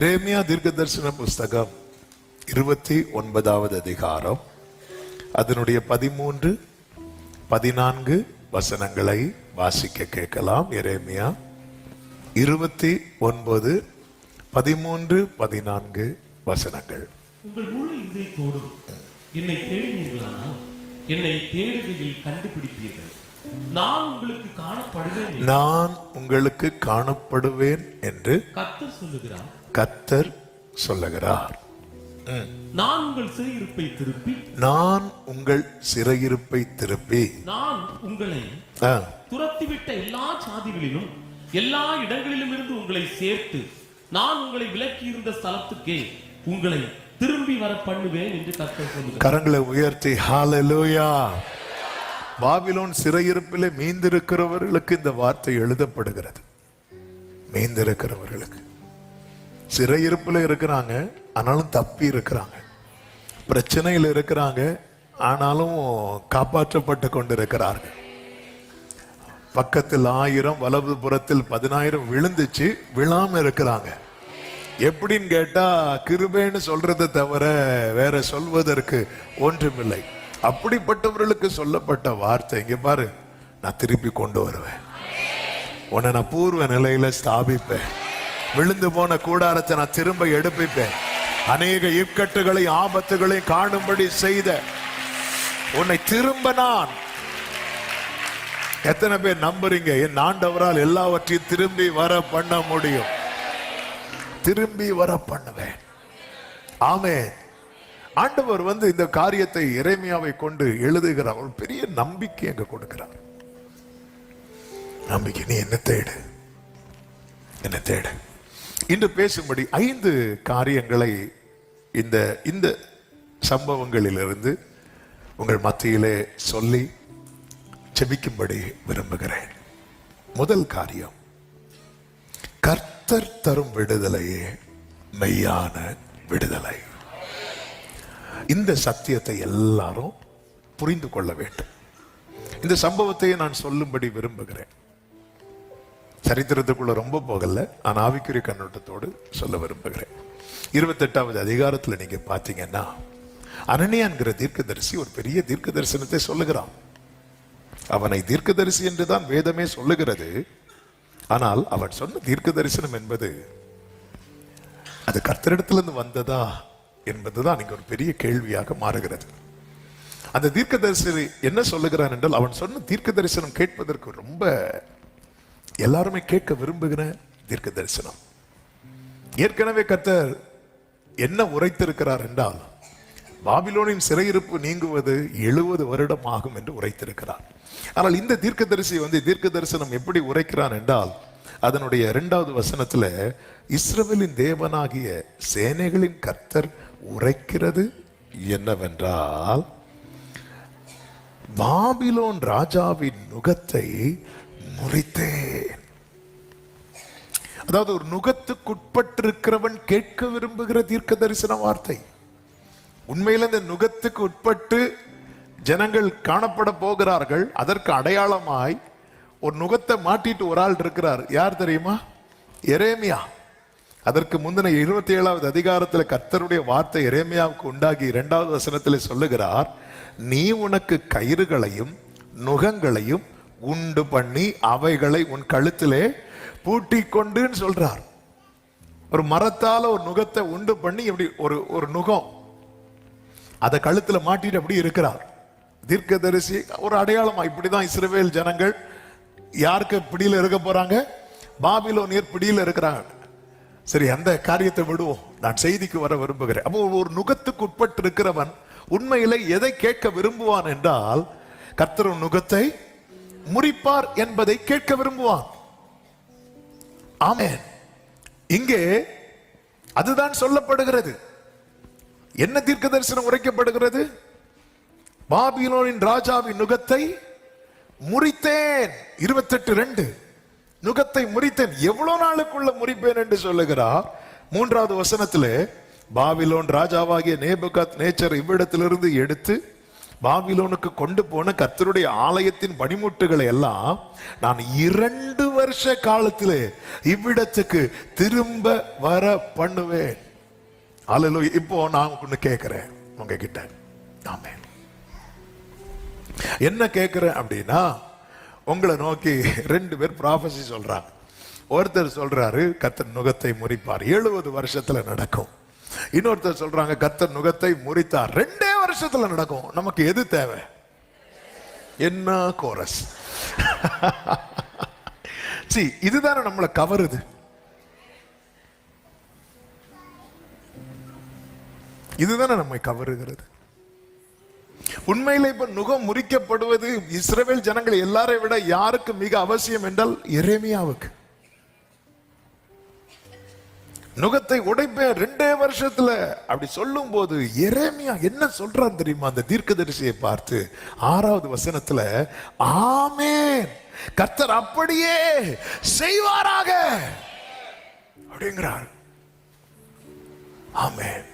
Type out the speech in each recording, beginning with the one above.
எரேமியா தீர்க்கதரிசன புஸ்தகம் 29வது அதிகாரம் அதனுடைய 13, 14 வசனங்களை வாசிக்க கேட்கலாம். எரேமியா 29, 13, 14 வசனங்கள். உங்கள் முழு இதயத்தோடும் என்னை தேடினீர்களானால் என்னை தேடுகையில் கண்டுபிடிப்பீர்கள். நான் உங்களுக்கு காணப்படுவேன் என்று கர்த்தர் சொல்லுகிறார். நான் உங்கள் சிறையிருப்பை திருப்பி நான் உங்களை துரத்திவிட்ட எல்லா சாதிகளிலும் எல்லா இடங்களிலும் இருந்து உங்களை சேர்த்து நான் உங்களை விலக்கி இருந்த ஸ்தலத்துக்கே உங்களை திரும்பி வர பண்ணுவேன் என்று கர்த்தர் சொல்லுகிறார். கரங்களை உயர்த்தி ஹல்லேலூயா. பாபிலோன் சிறையிருப்பிலே மீந்திருக்கிறவர்களுக்கு இந்த வார்த்தை எழுதப்படுகிறது. மீந்திருக்கிறவர்களுக்கு சிறையிருப்பில் இருக்கிறாங்க, ஆனாலும் தப்பி இருக்கிறாங்க. பிரச்சனையில் இருக்கிறாங்க, ஆனாலும் காப்பாற்றப்பட்டு கொண்டிருக்கிறார்கள். பக்கத்தில் 1000, வலது புறத்தில் 10,000 விழுந்துச்சு, விழாம இருக்கிறாங்க. எப்படின்னு கேட்டா கிருபைன்னு சொல்றதை தவிர வேற சொல்வதற்கு ஒன்றுமில்லை. அப்படிப்பட்டவர்களுக்கு சொல்லப்பட்ட வார்த்தை, இங்க பாரு, நான் திருப்பி கொண்டு வருவேன், உன்னை நான் பூர்வ நிலையில ஸ்தாபிப்பேன், விழுந்து போன கூடாரத்தை நான் திரும்ப எடுப்பிப்பேன், அநேக இக்கட்டுகளை ஆபத்துகளை காணும்படி செய்த உன்னை திரும்ப நான். எத்தனை பேர் நம்புறீங்க என் ஆண்டவரால் எல்லாவற்றையும் திரும்பி வர பண்ண முடியும்? திரும்பி வர பண்ணுவேன். ஆமென். ஆண்டவர் இந்த காரியத்தை எரேமியாவை கொண்டு எழுதுகிறார். ஒரு பெரிய நம்பிக்கை அங்க கொடுக்கிறார். நம்பிக்கை, நீ என்ன தேடு, என்ன தேடு. இன்று பேசும்படி 5 காரியங்களை இந்த சம்பவங்களிலிருந்து உங்கள் மத்தியிலே சொல்லி ஜெபிக்கும்படி விரும்புகிறேன். முதல் காரியம், கர்த்தர் தரும் விடுதலையே மெய்யான விடுதலை. இந்த சத்தியத்தை எல்லாரும் புரிந்து கொள்ள வேண்டும். இந்த சம்பவத்தை நான் சொல்லும்படி விரும்புகிறேன். சரித்திரத்துக்குள்ள ரொம்ப போகல, நான் ஆவிக்குரிய கண்ணோட்டத்தோடு சொல்ல விரும்புகிறேன். 28வது அதிகாரத்துல நீங்க பாத்தீங்கன்னா, அனனியா என்கிற தீர்க்கதரிசி ஒரு பெரிய தீர்க்க தரிசனத்தை சொல்லுகிறான். அவனை தீர்க்கதரிசி என்றுதான் வேதமே சொல்லுகிறது. ஆனால் அவன் சொன்ன தீர்க்க தரிசனம் என்பது அது கர்த்தரிடத்திலிருந்து வந்ததா என்பதுதான் இங்க ஒரு பெரிய கேள்வியாக மாறுகிறது. அந்த தீர்க்க தரிசி என்ன சொல்லுகிறான் என்றால், அவன் சொன்ன தீர்க்க தரிசனம் கேட்பதற்கு ரொம்ப எல்லாருமே கேட்க விரும்புகிற தீர்க்க தரிசனம். ஏற்கனவே கர்த்தர் என்ன உரைத்திருக்கிறார் என்றால், பாபிலோனின் சிறையிருப்பு நீங்குவது 70 வருடம் ஆகும் என்று உரைத்திருக்கிறார். ஆனால் இந்த தீர்க்கதரிசி தீர்க்க தரிசனம் எப்படி உரைக்கிறான் என்றால், அதனுடைய 2வது வசனத்துல இஸ்ரவேலின் தேவனாகிய சேனைகளின் கர்த்தர் உரைக்கிறது என்னவென்றால், பாபிலோன் ராஜாவின் நுகத்தை முறித்தேன். அதாவது ஒரு நுகத்துக்குட்பட்டிருக்கிறவன் கேட்க விரும்புகிற தீர்க்க தரிசன வார்த்தை. உண்மையில இந்த நுகத்துக்கு உட்பட்டு ஜனங்கள் காணப்பட போகிறார்கள். அதற்கு அடையாளமாய் ஒரு நுகத்தை மாட்டிட்டு ஒரு ஆள் இருக்கிறார். யார் தெரியுமா? எரேமியா. அதற்கு முந்தின 27வது அதிகாரத்துல கர்த்தருடைய வார்த்தை எரேமியாவுக்கு உண்டாகி 2வது வசனத்தில் சொல்லுகிறார், நீ உனக்கு கயிறுகளையும் நுகங்களையும் உண்டு பண்ணி அவைகளை உன் கழுத்திலே பூட்டி கொண்டுன்னு சொல்றார். ஒரு மரத்தால ஒரு நுகத்தை உண்டு பண்ணி இப்படி ஒரு நுகம் அதை கழுத்துல மாட்டிட்டு அப்படி இருக்கிறார் தீர்க்கதரிசி. ஒரு அடையாளமா இப்படிதான் இஸ்ரவேல் ஜனங்கள் யாருக்கு பிடியில இருக்க போறாங்க? பாபிலோனியர் பிடியில இருக்கிறாங்க. சரி, அந்த காரியத்தை விடுவோம், நான் செய்திக்கு வர விரும்புகிறேன். அப்போ ஒரு நுகத்துக்கு உட்பட்டு இருக்கிறவன் உண்மையில எதை கேட்க விரும்புவான் என்றால், கர்த்தர் நுகத்தை முறிப்பார் என்பதை கேட்க விரும்புவான். ஆமென். இங்கே அதுதான் சொல்லப்படுகிறது. என்ன தீர்க்க தரிசனம் உரைக்கப்படுகிறது? பாபிலோனின் ராஜாவின் நுகத்தை முறித்தேன். 28:2 நுகத்தை முறித்தேன். எவ்வளவு நாளுக்குள்ள முறிப்பேன் என்று சொல்லுகிறார். 3வது வசனத்திலே, பாபிலோன் ராஜாவாகிய நேபுகாத் நேச்சர் இவ்விடத்திலிருந்து எடுத்து பாபிலோனுக்கு கொண்டு போன கர்த்தருடைய ஆலயத்தின் பணிமுட்டுகளை எல்லாம் நான் 2 வருஷ காலத்திலே இவ்விடத்துக்கு திரும்ப வர பண்ணுவேன். அல்லேலூயா. இப்போ நான் ஒண்ணு கேட்கிறேன் உங்ககிட்ட. ஆமென். என்ன கேட்கிறேன் அப்படின்னா, உங்களை நோக்கி 2 பேர் ப்ராஃபஸி சொல்றாங்க. ஒருத்தர் சொல்றாரு கர்த்தர் நுகத்தை முறிப்பார், 70 வருஷத்துல நடக்கும். இன்னொருத்தர் சொல்றாங்க கர்த்தர் நுகத்தை முறித்தார், 2 வருஷத்துல நடக்கும். நமக்கு எது தேவை? என்ன கோரஸ்? இதுதானே நம்மளை கவருது. இதுதானே நம்மை கவருகிறது. உண்மையிலே இப்ப நுகம் முறிக்கப்படுவது இஸ்ரவேல் ஜனங்கள் எல்லாரை விட யாருக்கு மிக அவசியம் என்றால் எரேமியாவுக்கு. நுகத்தை உடைப்பேன் 2 வருஷத்துல அப்படி சொல்லும் போது எரேமியா என்ன சொல்றான் தெரியுமா? அந்த தீர்க்கதரிசியை பார்த்து 6வது வசனத்துல, ஆமென், கர்த்தர் அப்படியே செய்வாராக அப்படிங்கிறார். ஆமென்.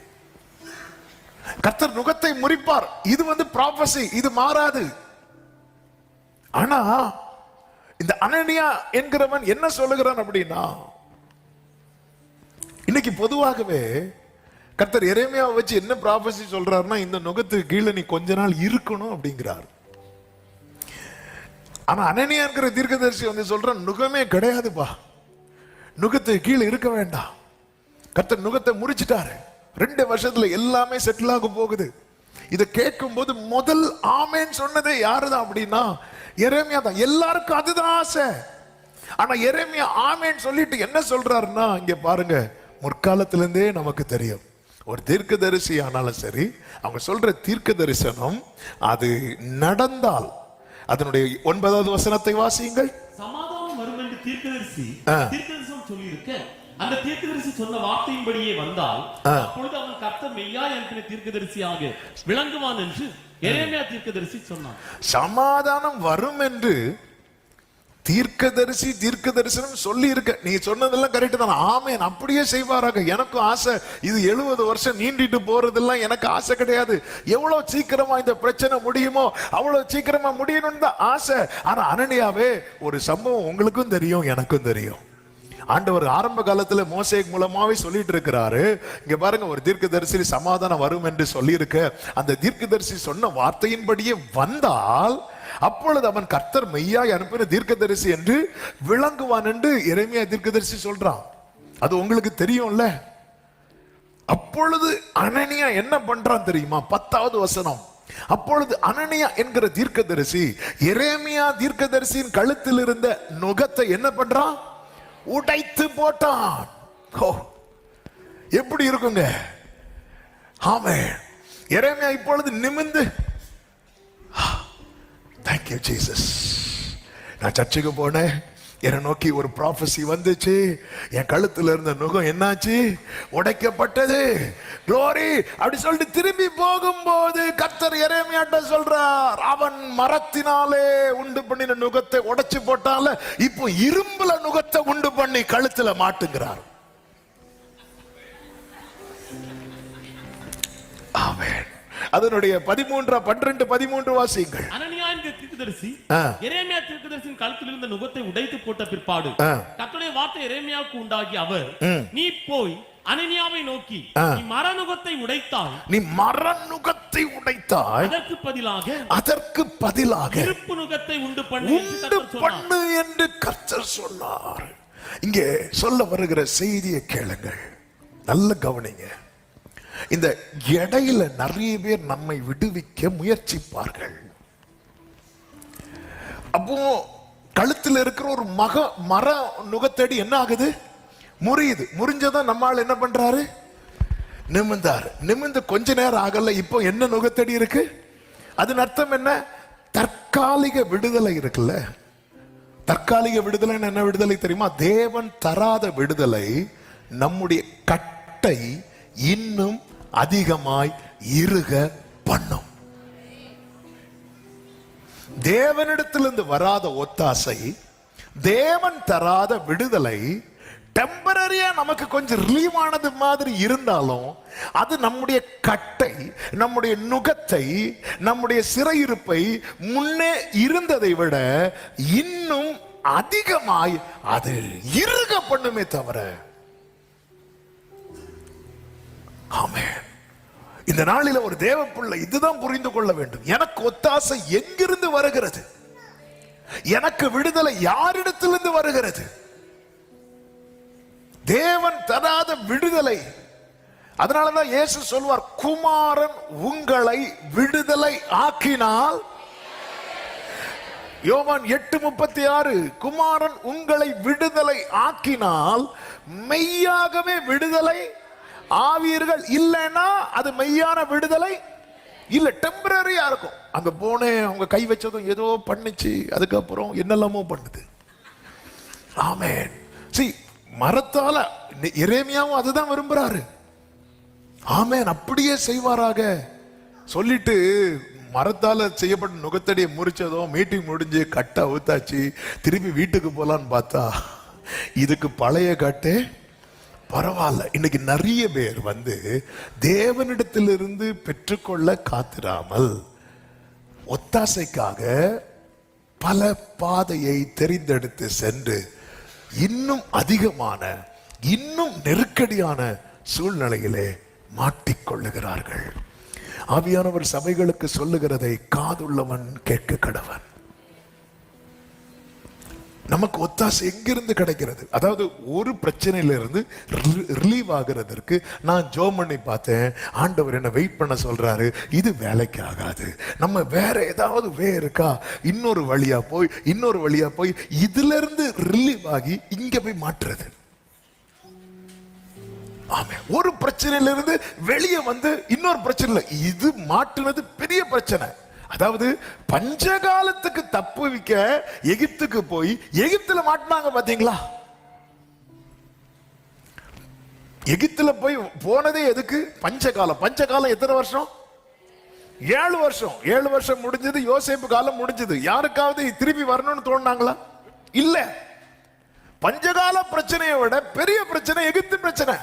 கர்த்தர் நுகத்தை முறிப்பார். இது ப்ராபசி, இது மாறாது. ஆனா இந்த அனனியா என்கிறவன் என்ன சொல்லுகிறான் அப்படின்னா, இன்னைக்கு பொதுவாகவே கர்த்தர் எரேமியாவை வச்சு என்ன ப்ராபசி சொல்றாருன்னா, இந்த நுகத்துக்கு கீழே நீ கொஞ்ச நாள் இருக்கணும் அப்படிங்கிறார். ஆனா அனனியா என்கிற தீர்க்கதரிசி சொல்றான், நுகமே கிடையாதுப்பா, நுகத்துக்கு கீழே இருக்க வேண்டாம். கர்த்தர் நுகத்தை முறிச்சிட்டாரு, 2 வருஷத்துல எல்லாமே செட்டில் ஆக போகுது. இதை கேட்கும் போது முதல் ஆமேன் சொன்னதே யாருதான் அப்படின்னா எரேமியா தான். எல்லாருக்கும் அதுதான் ஆசை. ஆனா எரேமியா ஆமேன் சொல்லிட்டு என்ன சொல்றாருன்னா, இங்க பாருங்க, முற்காலத்திலிருந்தே நமக்கு தெரியும், ஒரு தீர்க்கதரிசி ஆனாலும் சரி, அவங்க சொல்ற தீர்க்க தரிசனம் அது நடந்தால், அதனுடைய 9வது வசனத்தை வாசியுங்கள். சமாதானம் வரும் என்று தீர்க்கதரிசனம் சொல்லியிருக்க, அந்த தீர்க்கதரிசி சொன்ன வார்த்தையின்படியே வந்தால், அப்பொழுது அவன் கர்த்தர் மெய்யாய் அனுப்பின தீர்க்கதரிசியாக விளங்குவான் என்று எரேமியா தீர்க்கதரிசி சொன்னான். சமாதானம் வரும் என்று தீர்க்க தரிசனம் சொல்லி இருக்க. நீ சொன்னதெல்லாம் கரெக்ட் தான். ஆமென், அப்படியே செய்வாராக. எனக்கும் ஆசை. இது 70 வருஷம் நீண்டிட்டு போறதெல்லாம் எனக்கு ஆசை கிடையாது. எவ்வளவு சீக்கிரமா இந்த பிரச்சனை முடியுமோ அவ்வளவு சீக்கிரமா முடியணும்னு தான் ஆசை. ஆனா அனனியாவே, ஒரு சம்பவம் உங்களுக்கும் தெரியும் எனக்கும் தெரியும். ஆண்டவர் ஆரம்ப காலத்துல மோசே மூலமாவே சொல்லிட்டு இருக்கிறாரு. இங்க பாருங்க, ஒரு தீர்க்கதரிசி சமாதானம் வரும் என்று சொல்லி இருக்க, அந்த தீர்க்கதரிசி சொன்ன வார்த்தையின்படியே வந்தால் அப்பொழுது அவன் கர்த்தர் மெய்யாய் அனுப்பின தீர்க்கதரிசி என்று விளங்குவான் என்று எரேமியா தீர்க்கதரிசி சொல்றான். அது உங்களுக்கு தெரியும்ல. அப்பொழுது அனனியா என்ன பண்றான் தெரியுமா? 10வது வசனம். அப்பொழுது அனனியா என்கிற தீர்க்கதரிசி எரேமியா தீர்க்கதரிசியின் கழுத்தில் இருந்த நுகத்தை என்ன பண்றான்? உடைத்து போட்டான். எப்படி இருக்குங்க? ஆமென். எரேமியா இப்பொழுது நிமிர்ந்து, Thank you Jesus. நான் சர்ச்சுக்கு போனேன், என்னை நோக்கி ஒரு ப்ராஃபஸி வந்துச்சு, என் கழுத்துல இருந்த நுகம் என்னாச்சு? உடைக்கப்பட்டது. க்ளோரி அப்படி சொல்லிட்டு திரும்பி போகும்போது கர்த்தர் எரேமியாட்ட சொல்றார், அவன் மரத்தினாலே உண்டு பண்ணின நுகத்தை உடைச்சு போட்டால, இப்போ இரும்புல நுகத்தை உண்டு பண்ணி கழுத்துல மாட்டுங்கிறார். ஆமென். அதனுடைய 12 வாசியுங்கள். அனனியா என்கிற தீர்க்கதரிசி எரேமியா தீர்க்கதரிசியின் கழுத்தில் இருந்த நுகத்தை உடைத்து போட்ட பிற்பாடு கர்த்தருடைய வார்த்தை எரேமியாவுக்கு உண்டாகி, அவர், நீ போய் அனனியாவை நோக்கி, நீ மரநுகத்தை உடைத்தாய், அதற்கு பதிலாக இருப்பு நுகத்தை உண்டு பண்ணு என்று கர்த்தர் சொன்னார். இங்கே சொல்ல வருகிற செய்தியை கேளுங்கள், நல்ல கவனிங்க. இந்த இடையில நிறைய பேர் நம்மை விடுவிக்க முயற்சிப்பார்கள். அப்போ கழுத்தில் இருக்கிற ஒரு மர நுகத்தடி என்ன ஆகுது? முறியுது. முறிஞ்சதான் நம்மால் என்ன பண்றாரு? நிமிர்ந்தாரு. நிமிர்ந்து கொஞ்ச நேரம் ஆகல, இப்போ என்ன நுகத்தடி இருக்கு? அதன் அர்த்தம் என்ன? தற்காலிக விடுதலை இருக்குல்ல. தற்காலிக விடுதலை என்ன விடுதலை தெரியுமா? தேவன் தராத விடுதலை நம்முடைய கட்டை இன்னும் அதிகமாய் இறுக பண்ணும். தேவனிடத்திலிருந்து வராத ஒத்தாசை, தேவன் தராத விடுதலை டெம்பரரியா நமக்கு கொஞ்சம் ரிலீவ் ஆனது மாதிரி இருந்தாலும் அது நம்முடைய கட்டை, நம்முடைய நுகத்தை, நம்முடைய சிறையிருப்பை முன்னே இருந்ததை விட இன்னும் அதிகமாய் அது இறுக பண்ணுமே தவிர. ஆமென். இந்த நாளில ஒரு தேவ பிள்ளை இதுதான் புரிந்து கொள்ள வேண்டும். எனக்கு ஒத்தாசை எங்கிருந்து வருகிறது? எனக்கு விடுதலை யாரிடத்திலிருந்து வருகிறது? தேவன் தராத விடுதலை. அதனாலதான் இயேசு சொல்வார், குமாரன் உங்களை விடுதலை ஆக்கினால். யோவான் 8:36, குமாரன் உங்களை விடுதலை ஆக்கினால் மெய்யாகவே விடுதலை ஆவீர்கள். இல்லைன்னா அது மெய்யான விடுதலை இல்ல, டெம்பரரியா இருக்கும். அங்க போனேன், அவங்க கை வச்சதும் ஏதோ பண்ணுச்சு, அதுக்கப்புறம் என்னெல்லாமோ பண்ணுது. ஆமென். See, மரத்தால எரேமியாவும் அதுதான் விரும்புறாரு. ஆமென். அப்படியே செய்வாராக சொல்லிட்டு மரத்தால செய்யப்பட்ட நுகத்தடியை முறிச்சதோ, மீட்டிங் முடிஞ்சு கட்ட அவுத்தாச்சு, திருப்பி வீட்டுக்கு போலான்னு பார்த்தா இதுக்கு பழைய கட்டே பரவாயில்ல. இன்னைக்கு நிறைய பேர் தேவனிடத்திலிருந்து பெற்றுக்கொள்ள காத்திராமல் ஒத்தாசைக்காக பல பாதையை தெரிந்தெடுத்து சென்று இன்னும் அதிகமான, இன்னும் நெருக்கடியான சூழ்நிலையிலே மாட்டிக்கொள்ளுகிறார்கள். ஆவியானவர் சபைகளுக்கு சொல்லுகிறதை காதுள்ளவன் கேட்க கடவன். நமக்கு ஒத்தாசை எங்கிருந்து கிடைக்கிறது? அதாவது ஒரு பிரச்சனையிலிருந்து ரிலீவ் ஆகிறதற்கு நான் ஜோம் பண்ணி பார்த்தேன், ஆண்டவர் என்ன வெயிட் பண்ண சொல்றாரு, இது வேலைக்கு ஆகாது, நம்ம வேற ஏதாவது இருக்கா, இன்னொரு வழியா போய் இதுல இருந்து ரிலீவ் ஆகி இங்க போய் மாற்றுறது. ஆமே. ஒரு பிரச்சனையிலிருந்து வெளியே இன்னொரு பிரச்சனை, இது மாற்றுனது பெரிய பிரச்சனை. அதாவது பஞ்சகாலத்துக்கு தப்புவிக்க எகிப்துக்கு போய் எகிப்துல மாட்டினாங்க பாத்தீங்களா? எகிப்துல போய் போனதே எதுக்கு? பஞ்சகாலம். பஞ்சகாலம் எத்தனை வருஷம்? 7 வருஷம். 7 வருஷம் முடிஞ்சது, யோசேப்பு காலம் முடிஞ்சது. யாருக்காவது திருப்பி வரணும்னு தோணுனாங்களா? இல்ல. பஞ்சகால பிரச்சனையை விட பெரிய பிரச்சனை எகிப்து பிரச்சனை.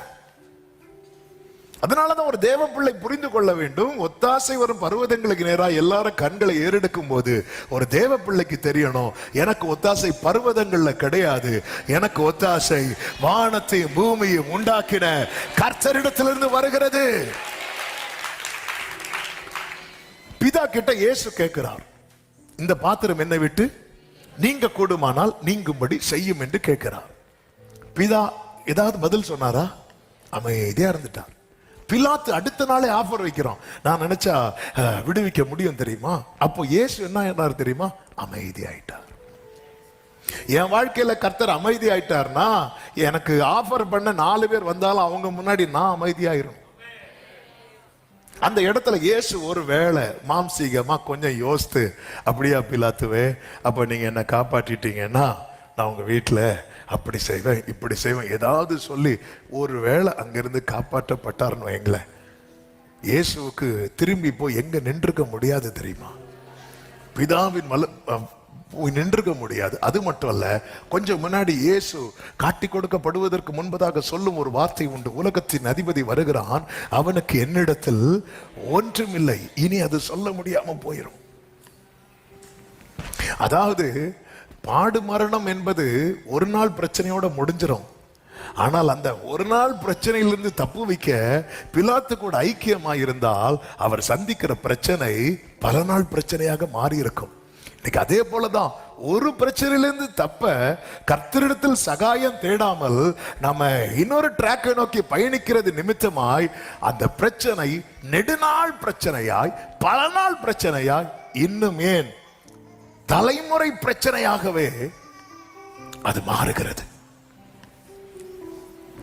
அதனாலதான் ஒரு தேவ பிள்ளை புரிந்து கொள்ள வேண்டும், ஒத்தாசை வரும் பர்வதங்களுக்கு நேராக எல்லாரும் கண்களை ஏறெடுக்கும் போது ஒரு தேவ பிள்ளைக்கு தெரியணும், எனக்கு ஒத்தாசை பர்வதங்கள்ல கிடையாது, எனக்கு ஒத்தாசை வானத்தையும் பூமியையும் உண்டாக்கின கர்த்தரிடத்திலிருந்து வருகிறது. பிதா கிட்ட இயேசு கேட்கிறார், இந்த பாத்திரம் என்னை விட்டு நீங்க கூடுமானால் நீங்கும்படி செய்யும் என்று கேட்கிறார். பிதா ஏதாவது பதில் சொன்னாரா? அமைதியா இருந்துட்டார். பிலாத்து அடுத்த நாளே ஆஃபர் வைக்கிறோம், நான் நினைச்சா விடுவிக்க முடியும் தெரியுமா? அப்போ இயேசு என்ன தெரியுமா? அமைதி ஆயிட்டார். என் வாழ்க்கையில கர்த்தர் அமைதி ஆயிட்டார்னா எனக்கு ஆஃபர் பண்ண 4 பேர் வந்தாலும் அவங்க முன்னாடி நான் அமைதியாயிரும். அந்த இடத்துல இயேசு ஒரு வேளை மாம்சீகமா கொஞ்சம் யோசித்து, அப்படியா பிலாத்துவே, அப்ப நீங்க என்ன காப்பாற்றிட்டீங்கன்னா நான் உங்க வீட்டுல அப்படி செய்வேன், இப்படி செய்வேன், ஏதாவது சொல்லி ஒரு வேளை அங்கிருந்து காப்பாற்றப்பட்டார்னு வைங்களேன், இயேசுவுக்கு திரும்பி போய் எங்க நின்றுக்க முடியாது தெரியுமா? பிதாவின் போய் நின்றுக்க முடியாது. அது மட்டும் அல்ல, கொஞ்சம் முன்னாடி இயேசு காட்டி கொடுக்கப்படுவதற்கு முன்பதாக சொல்லும் ஒரு வார்த்தை உண்டு, உலகத்தின் அதிபதி வருகிறான், அவனுக்கு என்னிடத்தில் ஒன்றுமில்லை. இனி அது சொல்ல முடியாம போயிடும். அதாவது பாடு மரணம் என்பது ஒரு நாள் பிரச்சனையோட முடிஞ்சிடும். ஆனால் அந்த ஒரு நாள் பிரச்சனையிலிருந்து தப்பு வைக்க பிலாத்து கூட ஐக்கியமாக இருந்தால் அவர் சந்திக்கிற பிரச்சனை பல நாள் பிரச்சனையாக மாறி இருக்கும். இன்னைக்கு அதே போலதான் ஒரு பிரச்சனையிலிருந்து தப்ப கர்த்தரிடத்தில் சகாயம் தேடாமல் நம்ம இன்னொரு டிராக்கை நோக்கி பயணிக்கிறது நிமித்தமாய் அந்த பிரச்சனை நெடுநாள் பிரச்சனையாய், பல நாள் பிரச்சனையாய், இன்னும் ஏன் தலைமுறை பிரச்சனையாகவே அது மாறுகிறது.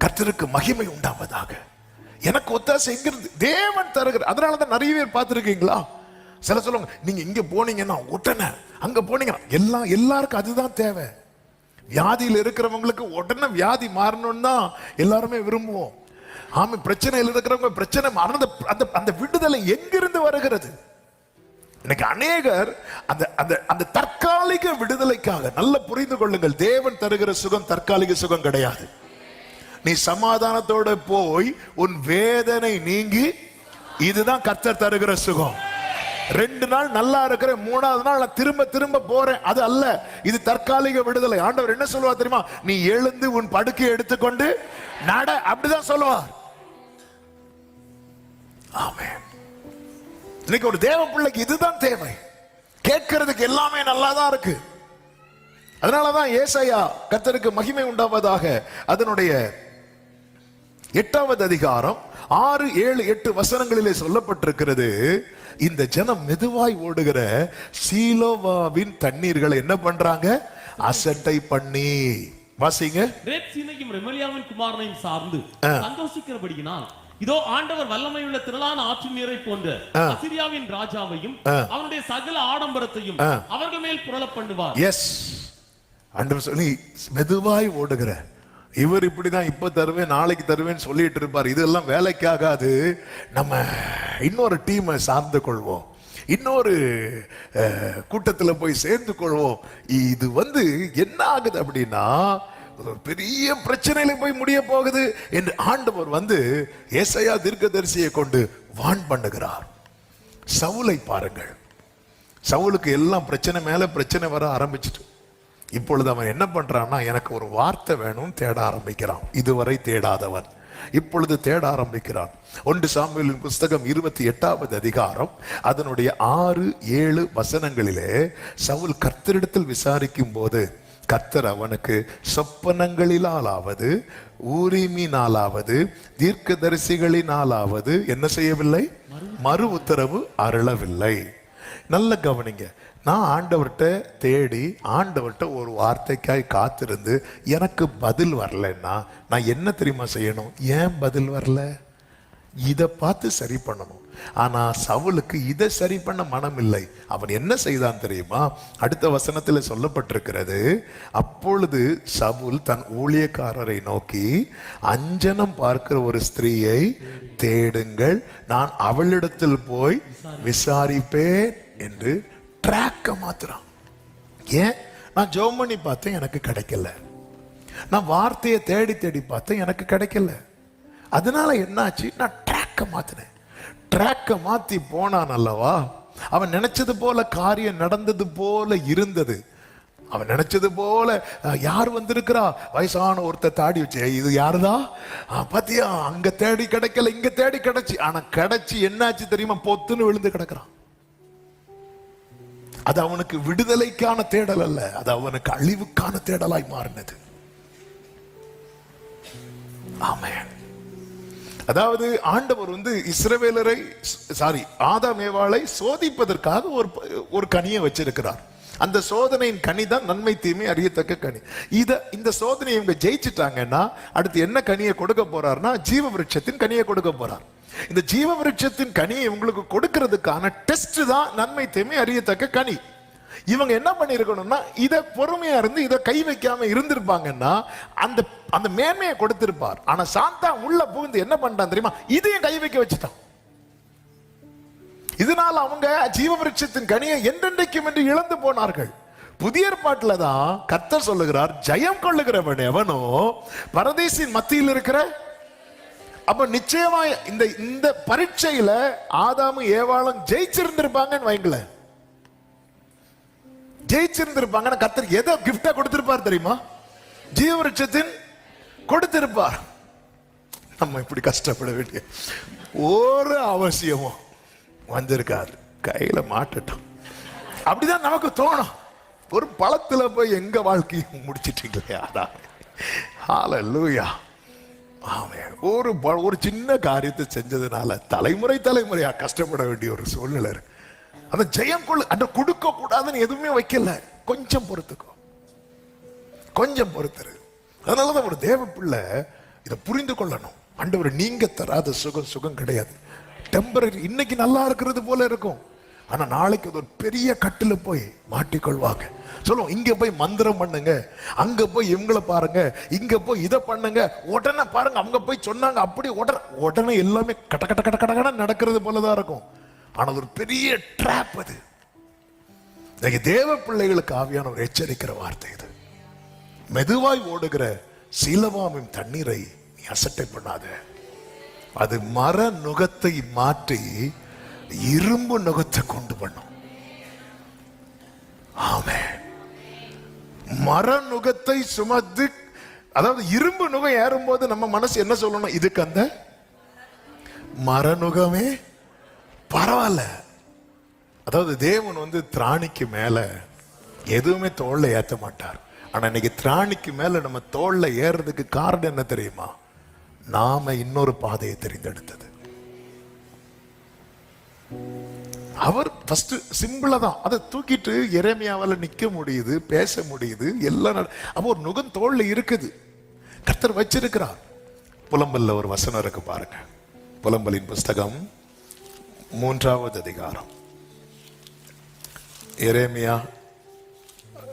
கர்த்தருக்கு மகிமை உண்டாவதாக. எனக்கு ஒத்தாசை எங்கிருந்து? தேவன் தருகிற. அதனாலதான் நிறைய பேர் பார்த்திருக்கீங்களா, சில சொல்லுவாங்க, நீங்க இங்க போனீங்கன்னா உடனே, அங்க போனீங்கன்னா எல்லாருக்கும் அதுதான் தேவை. வியாதியில் இருக்கிறவங்களுக்கு உடனே வியாதி மாறணும்னு தான் எல்லாருமே விரும்புவோம். ஆமா, பிரச்சனையில் இருக்கிறவங்க பிரச்சனை அந்த விடுதலை எங்கிருந்து வருகிறது? இன்னைக்கு அநேகர் அந்த தற்காலிக விடுதலைக்காக, நல்ல புரிந்து கொள்ளுங்கள், தேவன் தருகிற சுகம் தற்காலிக சுகம் கிடையாது. நீ சமாதானத்தோட போய் உன் வேதனை நீங்கி, இதுதான் கர்த்தர் தருகிற சுகம். 2 நாள் நல்லா இருக்கிற, 3ஆவது நாள் நான் திரும்ப திரும்ப போறேன், அது அல்ல. இது தற்காலிக விடுதலை. ஆண்டவர் என்ன சொல்லுவார் தெரியுமா? நீ எழுந்து உன் படுக்கையை எடுத்துக்கொண்டு நட, அப்படிதான் சொல்லுவார். ஆமென். இன்னைக்கு ஒரு தேவ பிள்ளைக்கு இதுதான் தேவை. கேட்கிறதுக்கு எல்லாமே நல்லாதான் இருக்கு. அதனாலதான் ஏசாயா, கர்த்தருக்கு மகிமை உண்டாவதாக, அதனுடைய 8வது அதிகாரம் 6, 7, 8 வசனங்களிலே சொல்லப்பட்டிருக்கிறது. இந்த ஜனம் மெதுவாய் ஓடுகிற சீலோவாவின் தண்ணீர்களை என்ன பண்றாங்க? அசட்டை பண்ணி. வாசிங்க. ரேத்சீனையும் ரெமலியாவின் குமாரனையும் சார்ந்து சந்தோஷிக்கிறபடியினால், இதோ ஆண்டவர் வல்லமையுள்ள திரளான ஆற்றின் நீரை போன்ற அசிரியாவின் ராஜாவையும் அவனுடைய சகல ஆடம்பரத்தையும் அவர்கள் மேல் புரள பண்ணுவார். எஸ், ஆண்டவர் சொல்லி மெதுவாய் ஓடுகிற இவர் இப்படிதான், இப்ப தருவேன் நாளைக்கு தருவேன்னு சொல்லிட்டு இருப்பார். இதெல்லாம் வேலைக்காகாது. நம்ம இன்னொரு டீமை சார்ந்து கொள்வோம், இன்னொரு கூட்டத்தில் போய் சேர்ந்து கொள்வோம். இது என்ன ஆகுது அப்படின்னா, ஒரு பெரிய பிரச்சனையில போய் முடிய போகுது என்று ஆண்டவர் ஏசாயா தீர்க்கதரிசியை கொண்டு வான் பண்ணுகிறார். சவுலை பாருங்கள். சவுலுக்கு எல்லாம் பிரச்சனை மேல பிரச்சனை வர ஆரம்பிச்சிட்டு, இப்பொழுது அவன் என்ன பண்றான்னா, எனக்கு ஒரு வார்த்தை வேணும், தேட ஆரம்பிக்கிறான். இதுவரை தேடாதவன் இப்பொழுது தேட ஆரம்பிக்கிறான். 1 சாமுவேலின் புஸ்தகம் 28வது அதிகாரம் அதனுடைய 6, 7 வசனங்களிலே சவுல் கர்த்தரிடத்தில் விசாரிக்கும் போது, கர்த்தர் அவனுக்கு சொப்பனங்களிலாவது ஊரிமினாலாவது தீர்க்கதரிசிகளினாலாவது என்ன செய்யவில்லை? மறு உத்தரவு அருளவில்லை. நல்ல கவனிங்க. நான் ஆண்டவர்கிட்ட தேடி, ஆண்டவர்கிட்ட ஒரு வார்த்தைக்காய் காத்திருந்து எனக்கு பதில் வரலன்னா நான் என்ன தெரியுமா செய்யணும்? ஏன் பதில் வரல, இதை பார்த்து சரி பண்ணணும். ஆனா சவுலுக்கு இதை சரி பண்ண மனம் இல்லை. அவன் என்ன செய்தான் தெரியுமா? அடுத்த வசனத்தில் சொல்லப்பட்டிருக்கிறது, அப்பொழுது சவுல் தன் ஊழியக்காரரை நோக்கி, அஞ்சனம் பார்க்கிற ஒரு ஸ்திரீயை தேடுங்கள், நான் அவளிடத்தில் போய் விசாரிப்பேன் என்று ட்ராக்க மாத்துறான். ஏன்? நான் ஜெபம் பண்ணி பார்த்தேன், எனக்கு கிடைக்கல. நான் வார்த்தையை தேடி தேடி பார்த்தேன், எனக்கு கிடைக்கல. அதனால என்னாச்சு? நான் ட்ராக்க மாத்தினேன். ட்ராக்க மாத்தி போனான் அல்லவா, அவன் நினைச்சது போல காரியம் நடந்தது போல இருந்தது. அவன் நினைச்சது போல, யார் வந்திருக்கிறா? வயசான ஒருத்தர் தாடி வச்சு, இது யாருதான் பாத்தியா, அங்க தேடி கிடைக்கல, இங்க தேடி கிடைச்சி. ஆனா கிடைச்சி என்னாச்சு தெரியுமா? பொத்துன்னு விழுந்து கிடக்குறான். அது அவனுக்கு விடுதலைக்கான தேடல் அல்ல, அது அவனுக்கு அழிவுக்கான தேடலாய் மாறினது. ஆமென். அதாவது ஆண்டவர் இஸ்ரவேலரை, ஆதாம் ஏவாளை சோதிப்பதற்காக ஒரு கனியை வச்சிருக்கிறார். அந்த சோதனையின் கனி தான் நன்மை தீமை அறியத்தக்க கனி. இந்த சோதனையை இவங்க ஜெயிச்சுட்டாங்கன்னா அடுத்து என்ன கனியை கொடுக்க போறார்னா, ஜீவ விருட்சத்தின் கனியை கொடுக்க போறார். இந்த ஜீவ விருட்சத்தின் கனியை உங்களுக்கு கொடுக்கிறதுக்கான டெஸ்ட் தான் நன்மை தீமை அறியத்தக்க கனி. இவங்க என்ன பண்ணிருக்கணும்னா, இதை பொறுமையா இருந்து இதை கை வைக்காம இருந்திருப்பாங்கன்னா அந்த அந்த மேன்மையை கொடுத்திருப்பார். ஆனா சாந்தா உள்ள புகுந்து என்ன பண்ணிட்டான் தெரியுமா? இதையும் கை வைக்க வச்சுட்டான். இதனால அவங்க ஜீவ விருட்சத்தின் கனியை என்றென்றைக்கும் என்று இழந்து போனார்கள். புதிய ஏற்பாட்டுல தான் கர்த்தர் சொல்லுகிறார், ஜெயம் கொள்ளுகிறவன் எவனோ பரதீசின் மத்தியில் இருக்கிற. அப்ப நிச்சயமா இந்த பரீட்சையில ஆதாமும் ஏவாளும் ஜெயிச்சிருந்திருப்பாங்கன்னு வைங்களேன். ஜெயிச்சிருந்திருப்பாங்க. கர்த்தர் எதை கிஃப்டா கொடுத்திருப்பார் தெரியுமா? ஜீவ விருட்சத்தின் கொடுத்திருப்பார். நம்ம இப்படி கஷ்டப்பட வேண்டிய ஒரு அவசியமும் வந்திருக்காரு. கையில மாட்டட்டும், அப்படிதான் நமக்கு தோணும். ஒரு பழத்துல போய் எங்க வாழ்க்கையை முடிச்சிட்டீங்களே, அதான் ஹல்லேலூயா. ஆமென். ஒரு சின்ன காரியத்தை செஞ்சதுனால தலைமுறையா கஷ்டப்பட வேண்டிய ஒரு சூழ்நிலை இருக்கு. அந்த ஜெயம் அந்த கொடுக்க கூடாதுன்னு எதுவுமே வைக்கல. கொஞ்சம் பொறுத்துக்கோ, கொஞ்சம் பொறுத்துரு. அதனாலதான் ஒரு தேவ பிள்ளை இதை புரிந்து கொள்ளணும். ஆண்டவர் நீங்க தராத சுகம் கிடையாது. டெம்பரரி. இன்னைக்கு நல்லா இருக்கிறது போல இருக்கும், ஆனா நாளைக்கு ஒரு பெரிய கட்டுல போய் மாட்டிக்கொள்வாங்க. சொல்லுவோம், இங்க போய் மந்திரம் பண்ணுங்க, அங்க போய் இவங்களை பாருங்க, இங்க போய் இதை பண்ணுங்க, உடனே பாருங்க அவங்க போய் சொன்னாங்க, அப்படி உடனே எல்லாமே கட்ட கட்ட கட்ட கட்ட நடக்கிறது போலதான் இருக்கும். ஆனா ஒரு பெரிய ட்ராப் அது. தேவ பிள்ளைகளுக்கு ஆவியான ஒரு எச்சரிக்கிற வார்த்தை இது. மெதுவாய் ஓடுகிற சீலவாமின் தண்ணீரை நீ அசட்டை பண்ணாத. அது மர நுகத்தை மாற்றி இரும்பு நுகத்தை கொண்டு பண்ணும். ஆமென். மர நுகத்தை சுமந்து, அதாவது இரும்பு நுகம் ஏறும்போது நம்ம மனசு என்ன சொல்லணும்? இதுக்கு அந்த மரநுகமே பரவாயில்ல. அதாவது தேவன் திராணிக்கு மேல எதுவுமே தோல்ல ஏத்த மாட்டார். ஆனா இன்னைக்கு திராணிக்கு மேல நம்ம தோல்ல ஏறதுக்கு காரணம் என்ன தெரியுமா? நாம இன்னொரு பாதையை தெரிந்தெடுத்தது. அவர் ஃபர்ஸ்ட் சிம்பிளா தான் அதை தூக்கிட்டு எரேமியாவால நிக்க முடியுது, பேச முடியுது, எல்லாம். அப்போ ஒரு நுகம் தோல்ல இருக்குது, கர்த்தர் வச்சிருக்கிறார். புலம்பல்ல ஒரு வசனம் இருக்கு பாருங்க. புலம்பலின் புஸ்தகம் 3வது அதிகாரம். எரேமியா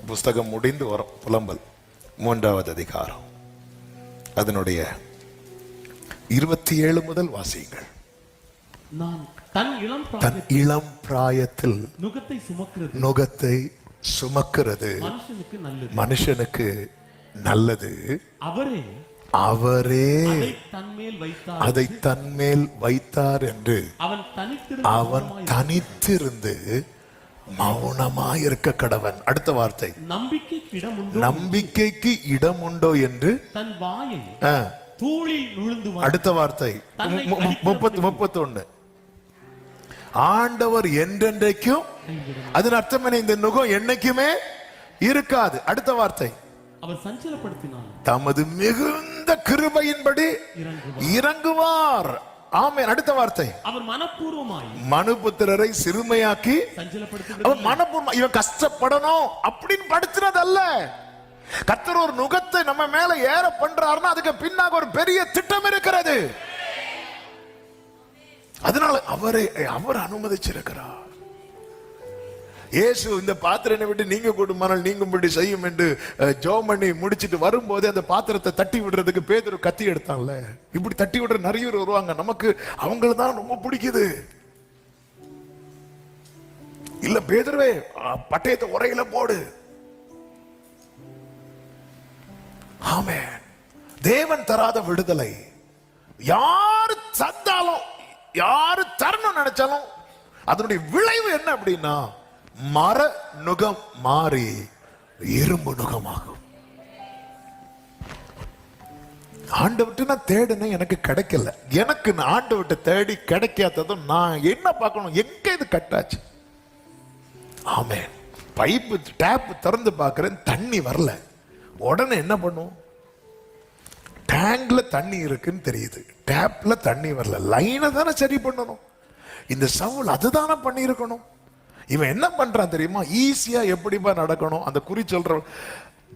புஸ்தகம் முடிந்து வரும் புலம்பல் 3வது அதிகாரம், அதனுடைய 27 முதல் வாசியுங்கள். நான் தன் இளம் பிராயத்தில் நுகத்தை சுமக்கிறது மனுஷனுக்கு நல்லது. அவரே அதை தன்மேல் வைத்தார் என்று அவன் தனித்திருந்து மௌனமாயிருக்க கடவன். அடுத்த வார்த்தை, நம்பிக்கைக்கு இடம் உண்டோ என்று தன் வாயை தூளில் நுழைந்து. அடுத்த வார்த்தை 31, ஆண்டவர் என்றென்றைக்கும். அதன் அர்த்தம் என்ன? இந்த நுகம் என்னைக்குமே இருக்காது. அடுத்த வார்த்தை, அவர் சஞ்சலப்படுத்தினார், தமது மிகுந்த கிருபையின்படி இறங்குவார். ஆமென். அடுத்த வார்த்தை, அவர் மனப்பூர்வமாய் மனுபுத்திரரை சிறுமையாக்கி சஞ்சலப்படுத்தி. மனப்பூர்வம் இவன் கஷ்டப்படணும் அப்படின்னு படுத்தினது அல்ல. கர்த்தர் ஒரு நுகத்தை நம்ம மேல ஏற பண்றாருன்னா அதுக்கு பின்னாக ஒரு பெரிய திட்டம் இருக்கிறது. அதனால அவர் அனுமதிச்சிருக்கிறார். இயேசு இந்த பாத்திரனை விட்டு நீங்க கொடுமானால் நீங்கும்படி செய்யும் என்று ஜெபம் பண்ணி முடிச்சிட்டு வரும்போது அந்த பாத்திரத்தை தட்டி விடுறதுக்கு பேதுரு கத்தி எடுத்தான்ல. இப்படி தட்டி விடுற நிறைய பேர் வருவாங்க. நமக்கு அவங்கள தான் ரொம்ப பிடிக்குது. இல்ல பேதுருவே, பட்டயத்தை உரையில போடு. ஆமென். தேவன் தராத விடுதலை யாரு தந்தாலும், யாரு தரணும் நினைச்சாலும் அதனுடைய விளைவு என்ன அப்படின்னா மர நுகம் மாறி இரும்பு நுகமாகும். ஆண்டவர்கிட்ட நான் தேடினேன், எனக்கு கிடைக்கல. எனக்கு ஆண்டவர்கிட்ட தேடி கிடைக்காததும் நான் என்ன பார்க்கணும்? எங்க இது கட்டாச்சு? ஆமென். பைப்பு டேப் திறந்து பார்க்கிறேன், தண்ணி வரல. உடனே என்ன பண்ணும்? டேங்க்ல தண்ணி இருக்குன்னு தெரியுது, டேப்ல தண்ணி வரல. லைனை தானே சரி பண்ணணும். இந்த சவுல் அதுதானே பண்ணி இருக்கணும். இவன் என்ன பண்றான் தெரியுமா? ஈஸியா எப்படிப்பா நடக்கணும்? அந்த குறி சொல்ற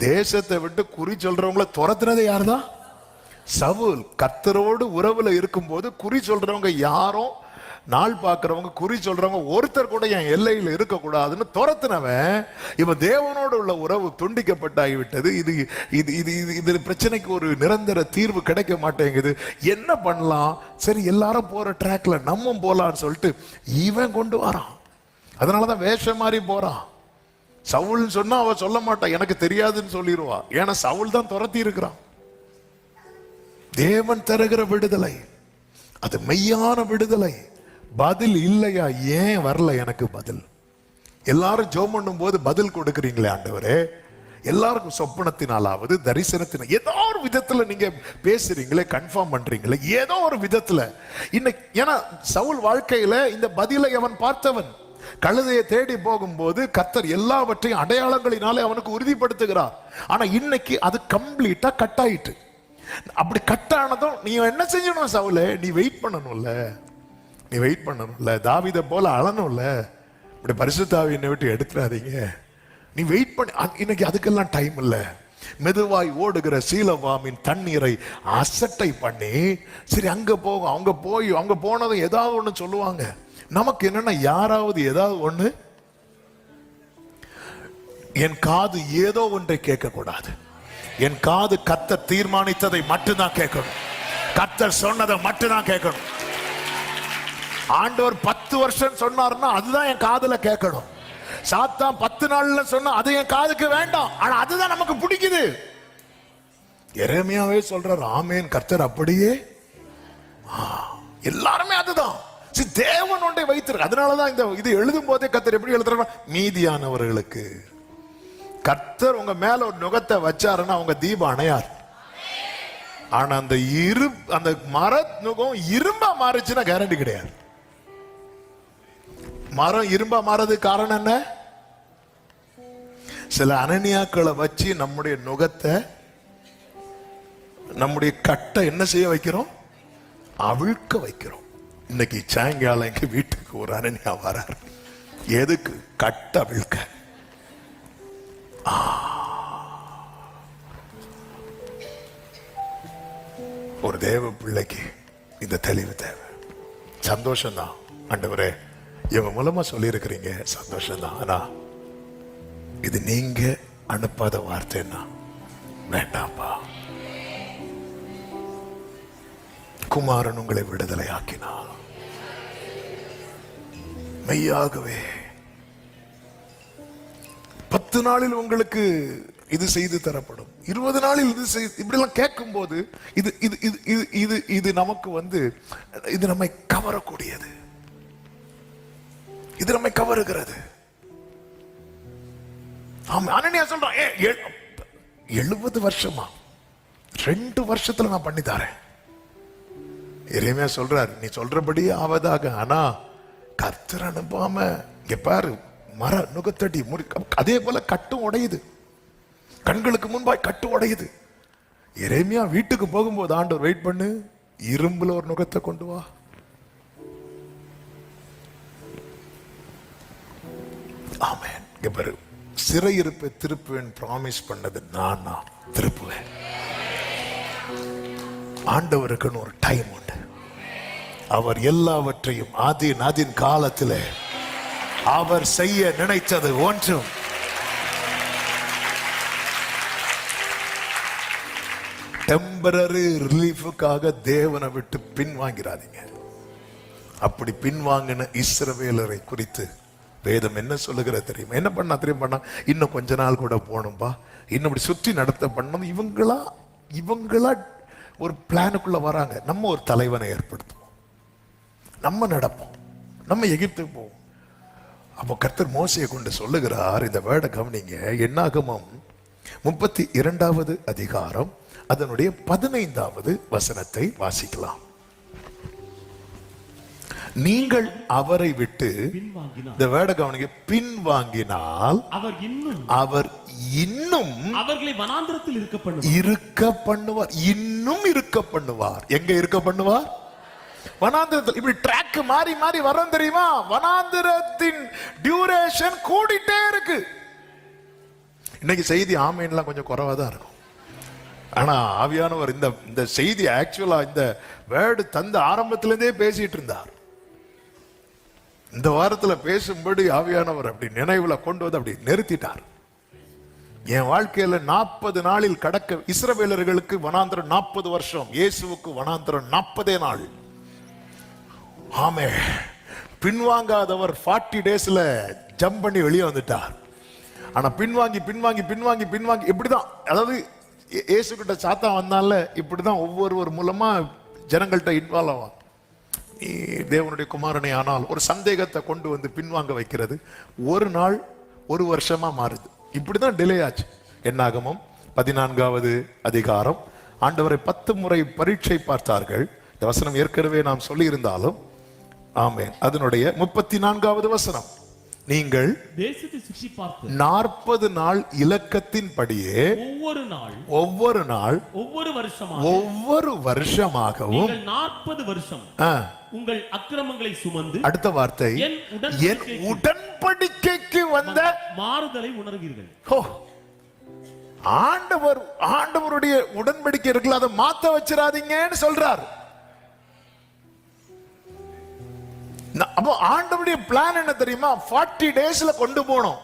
தேசத்தை விட்டு குறி சொல்றவங்கள துரத்துனது யாருதான்? சவுல். கர்த்தரோடு உறவுல இருக்கும்போது குறி சொல்றவங்க யாரும், நாள் பார்க்கிறவங்க, குறி சொல்றவங்க ஒருத்தர் கூட என் எல்லையில் இருக்க கூடாதுன்னு துரத்துனவன் இவன் தேவனோடு உள்ள உறவு துண்டிக்கப்பட்டாகிவிட்டது. இது இது இது இது பிரச்சனைக்கு ஒரு நிரந்தர தீர்வு கிடைக்க மாட்டேங்குது. என்ன பண்ணலாம்? சரி, எல்லாரும் போற ட்ராக்ல நம்ம போலான்னு சொல்லிட்டு இவன் கொண்டு வரான். அதனாலதான் வேஷம் மாறி போறான். சவுல் சொன்னா அவ சொல்ல மாட்டான், எனக்கு தெரியாதுன்னு சொல்லிடுவா. ஏன்னா சவுல் தான் துரத்தி இருக்கிறான். தேவன் தருகிற விடுதலை அது மெய்யான விடுதலை. பதில் இல்லையா? ஏன் வரல எனக்கு பதில்? எல்லாரும் ஜெபம் பண்ணும் போது பதில் கொடுக்குறீங்களே ஆண்டவரே. எல்லாருக்கும் சொப்பனத்தினாலாவது தரிசனத்தினால் ஏதோ ஒரு விதத்துல நீங்க பேசுறீங்களே, கன்ஃபார்ம் பண்றீங்களே ஏதோ ஒரு விதத்துல. இன்னைக்கு ஏன்னா சவுல் வாழ்க்கையில இந்த பதிலை அவன் பார்த்தவன். கழுதையை தேடி போகும்போது கர்த்தர் எல்லாவற்றையும் அடையாளங்களினாலே அவனுக்கு உறுதிப்படுத்துகிறார். ஆனா இன்னைக்கு அது கம்ப்ளீட்டா கட் ஆயிட்டு. அப்படி கட் ஆனதும் நீ என்ன செஞ்சணும்? சவுலே, நீ வெயிட் பண்ணணும்ல, நீ வெயிட் பண்ணணும்ல, தாவீதை போல அழணும்ல. இப்படி பரிசுத்த ஆவியை விட்டு எடுத்துறாதீங்க, நீ வெயிட் பண்ணி. இன்னைக்கு அதுக்கெல்லாம் டைம் இல்ல. மெதுவாய் ஓடுகிற சீலவாமின் தண்ணீரை அசட்டை பண்ணி சரி அங்க போகும். அவங்க போய் அவங்க போனதும் ஏதாவது ஒண்ணு சொல்லுவாங்க. நமக்கு என்னன்னா யாராவது ஏதாவது ஒண்ணு, என் காது ஏதோ ஒன்றை கேட்க கூடாது. என் காது கர்த்தர் தீர்மானித்ததை மட்டும்தான் கேட்கணும். கர்த்தர் சொன்னதை மட்டும்தான் கேட்கணும். ஆண்டவர் 10 வருஷம் சொன்னார்னா அதுதான் என் காதுல கேட்கணும். சாத்தான் 10 நாள்ல சொன்னா அது என் காதுக்கு வேண்டாம். ஆனா அதுதான் நமக்கு பிடிக்குது. எரேமியாவே சொல்றார், ஆமேன் கர்த்தர் அப்படியே. எல்லாருமே அதுதான். தேவன் ஒன்றை வைத்திருக்கு. அதனாலதான் இந்த இது எழுதும் போதே கர்த்தர் எப்படி எழுதுறாங்க, மீதியானவர்களுக்கு. கர்த்தர் உங்க மேல ஒரு நுகத்தை வச்சாருன்னா உங்க தீபம் அணையார். ஆனா அந்த மர நுகம் இரும்பா மாறுச்சுன்னா கேரண்டி கிடையாது. மரம் இரும்பா மாறதுக்கு காரணம் என்ன? சில அனனியாக்களை வச்சு நம்முடைய நுகத்தை, நம்முடைய கட்டை என்ன செய்ய வைக்கிறோம், அவிழ்க்க வைக்கிறோம். இன்னைக்கு சாயங்காலம் எங்க வீட்டுக்கு ஒரு அனனியா வரார். எதுக்கு? கட்ட அவிழ்க்க. ஒரு தேவ பிள்ளைக்கு இந்த தெளிவு தேவை. சந்தோஷம்தான் ஆண்டவரே, இவங்க மூலமா சொல்லி இருக்கிறீங்க, சந்தோஷம்தான். ஆனா இது நீங்க அனுப்பாத வார்த்தைன்னா வேண்டாம்பா. குமாரன் உங்களை விடுதலை ஆக்கினார். மெய்யாகவே 10 நாளில் உங்களுக்கு இது செய்து தரப்படும், 20 நாளில் இது இப்படி எல்லாம் கேட்கும் போது இது இது இது இது இது நமக்கு இது நம்மை கவரக்கூடியது. இது நம்மை கவருகிறது. அனனியா சொல்றான், 70 வருஷமா 2 வருஷத்துல நான் பண்ணி தரேன். எரேமியா சொல்றார், நீ சொல்றபடி ஆவதாக. ஆனா கர்த்தர் அனுப்பாம இங்க பாரு, மர நுகத்தடி அதே போல கட்டும் உடையுது, கண்களுக்கு முன்பாய் கட்டு உடையுது. எரேமியா வீட்டுக்கு போகும்போது ஆண்டவர், வெயிட் பண்ணு, இரும்புல ஒரு நுகத்தை கொண்டு வா. ஆமென். இங்க பாரு, சிறையிருப்பை திருப்புவேன் ப்ராமிஸ் பண்ணது நான் திருப்புவேன். ஆண்டவருக்குன்னு ஒரு டைம் உண்டு. அவர் எல்லாவற்றையும் ஆதின் காலத்தில் அவர் செய்ய நினைத்தது ஒன்றும் டெம்பரரி ரிலீஃபுக்காக தேவனை விட்டு பின்வாங்கிறாதீங்க. அப்படி பின்வாங்கின இஸ்ரவேலரை குறித்து வேதம் என்ன சொல்லுகிறது தெரியுமா? என்ன பண்ணா தெரியுமா? இன்னும் கொஞ்ச நாள் கூட போகணும்பா, இன்னும் இப்படி சுற்றி நடத்த பண்ணணும். இவங்களா ஒரு பிளானுக்குள்ள வராங்க. நம்ம ஒரு தலைவனை ஏற்படுத்துவோம், நம்ம நடப்போம், நம்ம எகிப்துக்கு போவோம். அப்போ கர்த்தர் மோசையை கொண்டு சொல்லுகிறார், இந்த வேர்டை கவனிங்க. என்னாகமம் 32வது அதிகாரம் அதனுடைய 15வது வசனத்தை வாசிக்கலாம். நீங்கள் அவரை விட்டு, இந்த வேர்டை கவனிங்க, பின்வாங்கினால் அவர் இன்னும் அவர்களை வனாந்திரத்தில் இருக்க பண்ணுவார். இன்னும் இருக்க பண்ணுவார். எங்க இருக்க பண்ணுவார்? வனாந்திரத்தில். இப்படி ட்ராக் மாறி மாறி வரோம் தெரியுமா? வனாந்திரத்தின் டியூரேஷன் கூடிட்டே இருக்கு. இன்னைக்கு செய்தி ஆமேன்லாம் கொஞ்சம் குறைவா தான் இருக்கும். ஆனா ஆவியானவர் இந்த செய்தி ஆக்சுவலா இந்த வேர்டு தந்த ஆரம்பத்திலிருந்தே பேசிட்டு இருந்தார். இந்த வாரத்துல பேசும்படி ஆவியானவர் அப்படி நினைவுல கொண்டு வந்து அப்படி நிறுத்திட்டார். என் வாழ்க்கையில 40 நாளில் கடக்க, இஸ்ரவேலர்களுக்கு வனாந்திரம் 40 வருஷம், இயேசுவுக்கு வனாந்திரம் 40 நாள். ஆமே, பின்வாங்காதவர் 40 டேஸ்ல ஜம்ப் பண்ணி வெளியே வந்துட்டார். ஆனா பின்வாங்கி பின்வாங்கி பின்வாங்கி பின்வாங்கி இப்படிதான், அதாவது இயேசு கிட்ட சாத்தா வந்தால இப்படிதான் ஒவ்வொருவர் மூலமா ஜனங்கள்கிட்ட இன்வால்வ் ஆவான். நீ தேவனுடைய குமாரனை ஆனால் ஒரு சந்தேகத்தை கொண்டு வந்து பின்வாங்க வைக்கிறது. ஒரு நாள் 1 வருஷமா மாறுது. இப்படிதான் டிலே ஆச்சு. என்னாகமம் 14வது அதிகாரம். ஆண்டவரை 10 முறை பரீட்சை பார்த்தார்கள். இந்த வசனம் ஏற்கனவே நாம் சொல்லி இருந்தாலும், ஆமென், அதனுடைய 34வது வசனம். நீங்கள் தேசத்தை சுற்றி பார்த்து 40 நாள் இலக்கத்தின் படியே ஒவ்வொரு நாள் ஒவ்வொரு வருஷமாகவும் 40 வருஷம் உங்கள் அக்கிரமங்களை சுமந்து, அடுத்த வார்த்தை, என் உடன்படிக்கைக்கு வந்த மாறுதலை உணர்வீர்கள். ஆண்டவருடைய உடன்படிக்கை இருக்குல்ல, அதை மாத்த வச்சிடாதீங்கன்னு சொல்றார். அப்போ ஆண்டவருடைய பிளான் என்ன தெரியுமா? 40 டேஸ்ல கொண்டு போனோம்.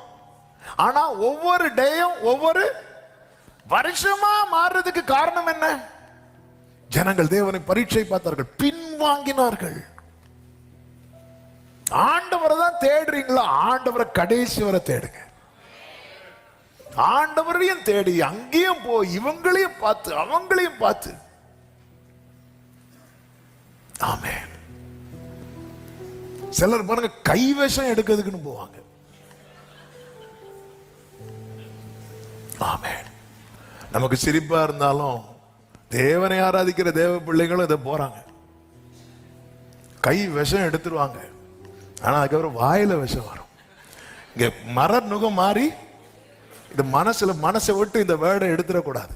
ஆனா ஒவ்வொரு டேயும் ஒவ்வொரு வருஷமா மாறுறதுக்கு காரணம் என்ன? ஜனங்கள் தேவனை பரீட்சை பார்த்தார்கள், பின்வாங்கினார்கள். ஆண்டவரை தான் தேடுறீங்களா? ஆண்டவரை கடைசி வரை தேடுங்க. ஆண்டவரையும் தேடி அங்கேயும் போய் இவங்களையும் பார்த்து அவங்களையும் பார்த்து. ஆமென். சிலர் பாருங்க கைவசம் எடுக்கிறதுக்குன்னு போவாங்க. ஆமென். நமக்கு சிரிப்பா இருந்தாலும் தேவனை ஆராதிக்கிற தேவ பிள்ளைகளும் இதை போறாங்க. கை விஷம் எடுத்துருவாங்க, ஆனா அதுக்கப்புறம் வாயில விஷம் வரும். இங்க மர நுகம் மாறி இந்த மனசை விட்டு இந்த வேர்டை எடுத்துடக்கூடாது.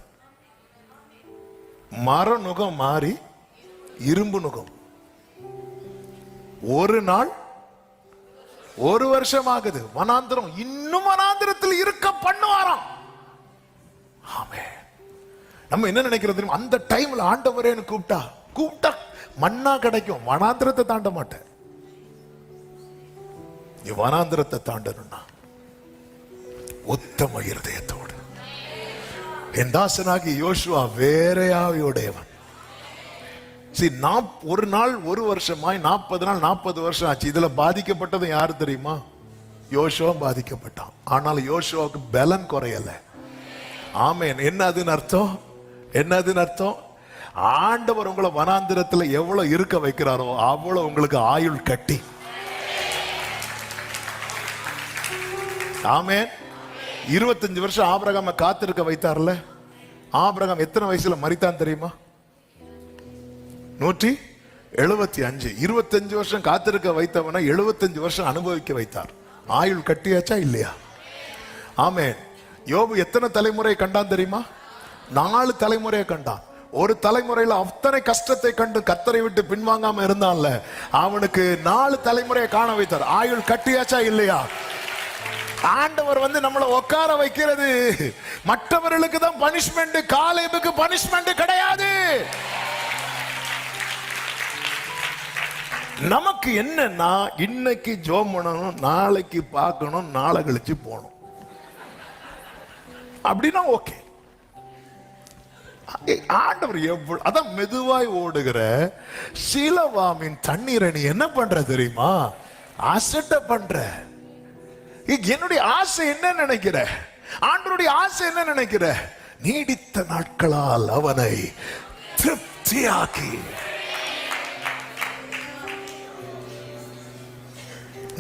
மர நுகம் மாறி இரும்பு நுகம். ஒரு நாள் ஒரு வருஷம் ஆகுது, வனாந்திரம் இன்னும் வனாந்திரத்தில் இருக்க பண்ணுவாராம். ஆமென். நம்ம என்ன நினைக்கிறது தெரியுமா? அந்த டைம்ல ஆண்டவரேன்னு கூப்பிட்டா மண்ணா கிடைக்கும், வனாந்திரத்தை தாண்ட மாட்டேன். நீ வனாந்திரத்தை தாண்டணும்னா உத்தம இருதயத்தோடு. என் தாசனாகி யோசுவா வேறையாவியுடையவன். ஒரு நாள் ஒரு வருஷமாய் 40 நாள் 40 வருஷம் ஆச்சு. இதுல பாதிக்கப்பட்டது யாரு தெரியுமா? யோசுவா பாதிக்கப்பட்டான். ஆனால் யோசுவாவுக்கு பலன் குறையல. ஆமென். என்னதுன்னு அர்த்தம்? என்னதுன்னு அர்த்தம்? ஆண்டவர் உங்களை வனாந்திரத்துல எவ்வளவு இருக்க வைக்கிறாரோ அவ்வளவு உங்களுக்கு ஆயுள் கட்டி. ஆமென். 25 வருஷம் ஆபிரகாமை காத்திருக்க வைத்தார்ல. ஆபிரகாம் எத்தனை வயசுல மரித்தான் தெரியுமா? 175. 25 வருஷம் காத்திருக்க வைத்தவனை 75 வருஷம் அனுபவிக்க வைத்தார். ஆயுள் கட்டியாச்சா இல்லையா? ஆமென். யோபு எத்தனை தலைமுறை கண்டான் தெரியுமா? 4 தலைமுறையை கண்டான். ஒரு தலைமுறையில அத்தனை கஷ்டத்தை கண்டு கர்த்தரை விட்டு பின்வாங்காம இருந்தான்ல, அவனுக்கு 4 தலைமுறையை காண வைத்தார். ஆயுள் கட்டியாச்சா இல்லையா? ஆண்டவர் நம்மள உட்கார வைக்கிறது மற்றவர்களுக்கு தான் பனிஷ்மெண்ட், காலேபுக்கு பனிஷ்மெண்ட் கிடையாது. நமக்கு என்னன்னா இன்னைக்கு ஜோம் பண்ணணும், நாளைக்கு பார்க்கணும், நாளை கழிச்சு போகணும். அப்படின்னா ஓகே. ஆண்டவர் எவ்வளவு அதான் மெதுவாய் ஓடுகிற சீலவாமின் தண்ணீரை நீ என்ன பண்ற தெரியுமா? அசட்ட பண்ற. என்னுடைய ஆசை என்ன நினைக்கிற? ஆண்டவருடைய ஆசை என்ன நினைக்கிற? நீடித்த நாட்களால் அவனை திருப்தியாக்கி.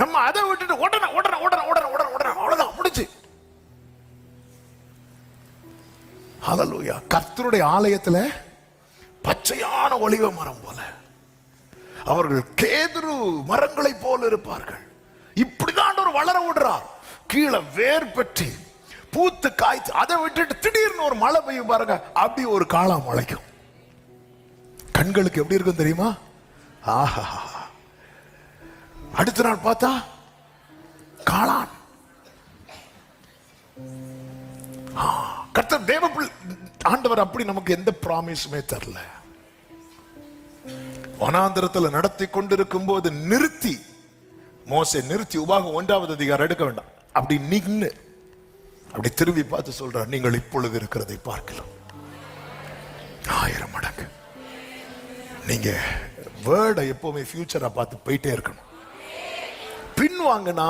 நம்ம அதை விட்டுட்டு உடனே அவ்வளவுதான் முடிச்சு. ஹல்லேலூயா. கர்த்தருடைய ஆலயத்துல பச்சையான ஒலிவ மரம் போல அவர்கள் கேதுரு மரங்களை போல இருப்பார்கள். இப்படிதான் ஒரு வளர விடுறார். கீழே வேர் பெற்றி பூத்து காய்ச்சி அதை விட்டுட்டு திடீர்னு ஒரு மழை பெய்யும் பாருங்க, அப்படி ஒரு காளான் முளைக்கும். கண்களுக்கு எப்படி இருக்கும் தெரியுமா? ஆஹா. அடுத்த நாள் பார்த்தா காளான். கர்த்தர் தேவ ஆண்டவர் அப்படி நமக்கு எந்த ப்ராமிஸுமே தரல. வனாந்திரத்தில் நடத்தி கொண்டிருக்கும் போது நிறுத்தி, மோசே நிறுத்தி, உபாகம் 1வது அதிகாரம் எடுக்க வேண்டாம், அப்படி நின்னு அப்படி திரும்பி பார்த்து சொல்றார், நீங்கள் இப்பொழுது இருக்கிறதை பார்க்கலாம் 1000 மடங்கு. நீங்க வேர்டை எப்பவுமே ஃபியூச்சரா பார்த்து போயிட்டே இருக்கணும். பின்வாங்கினா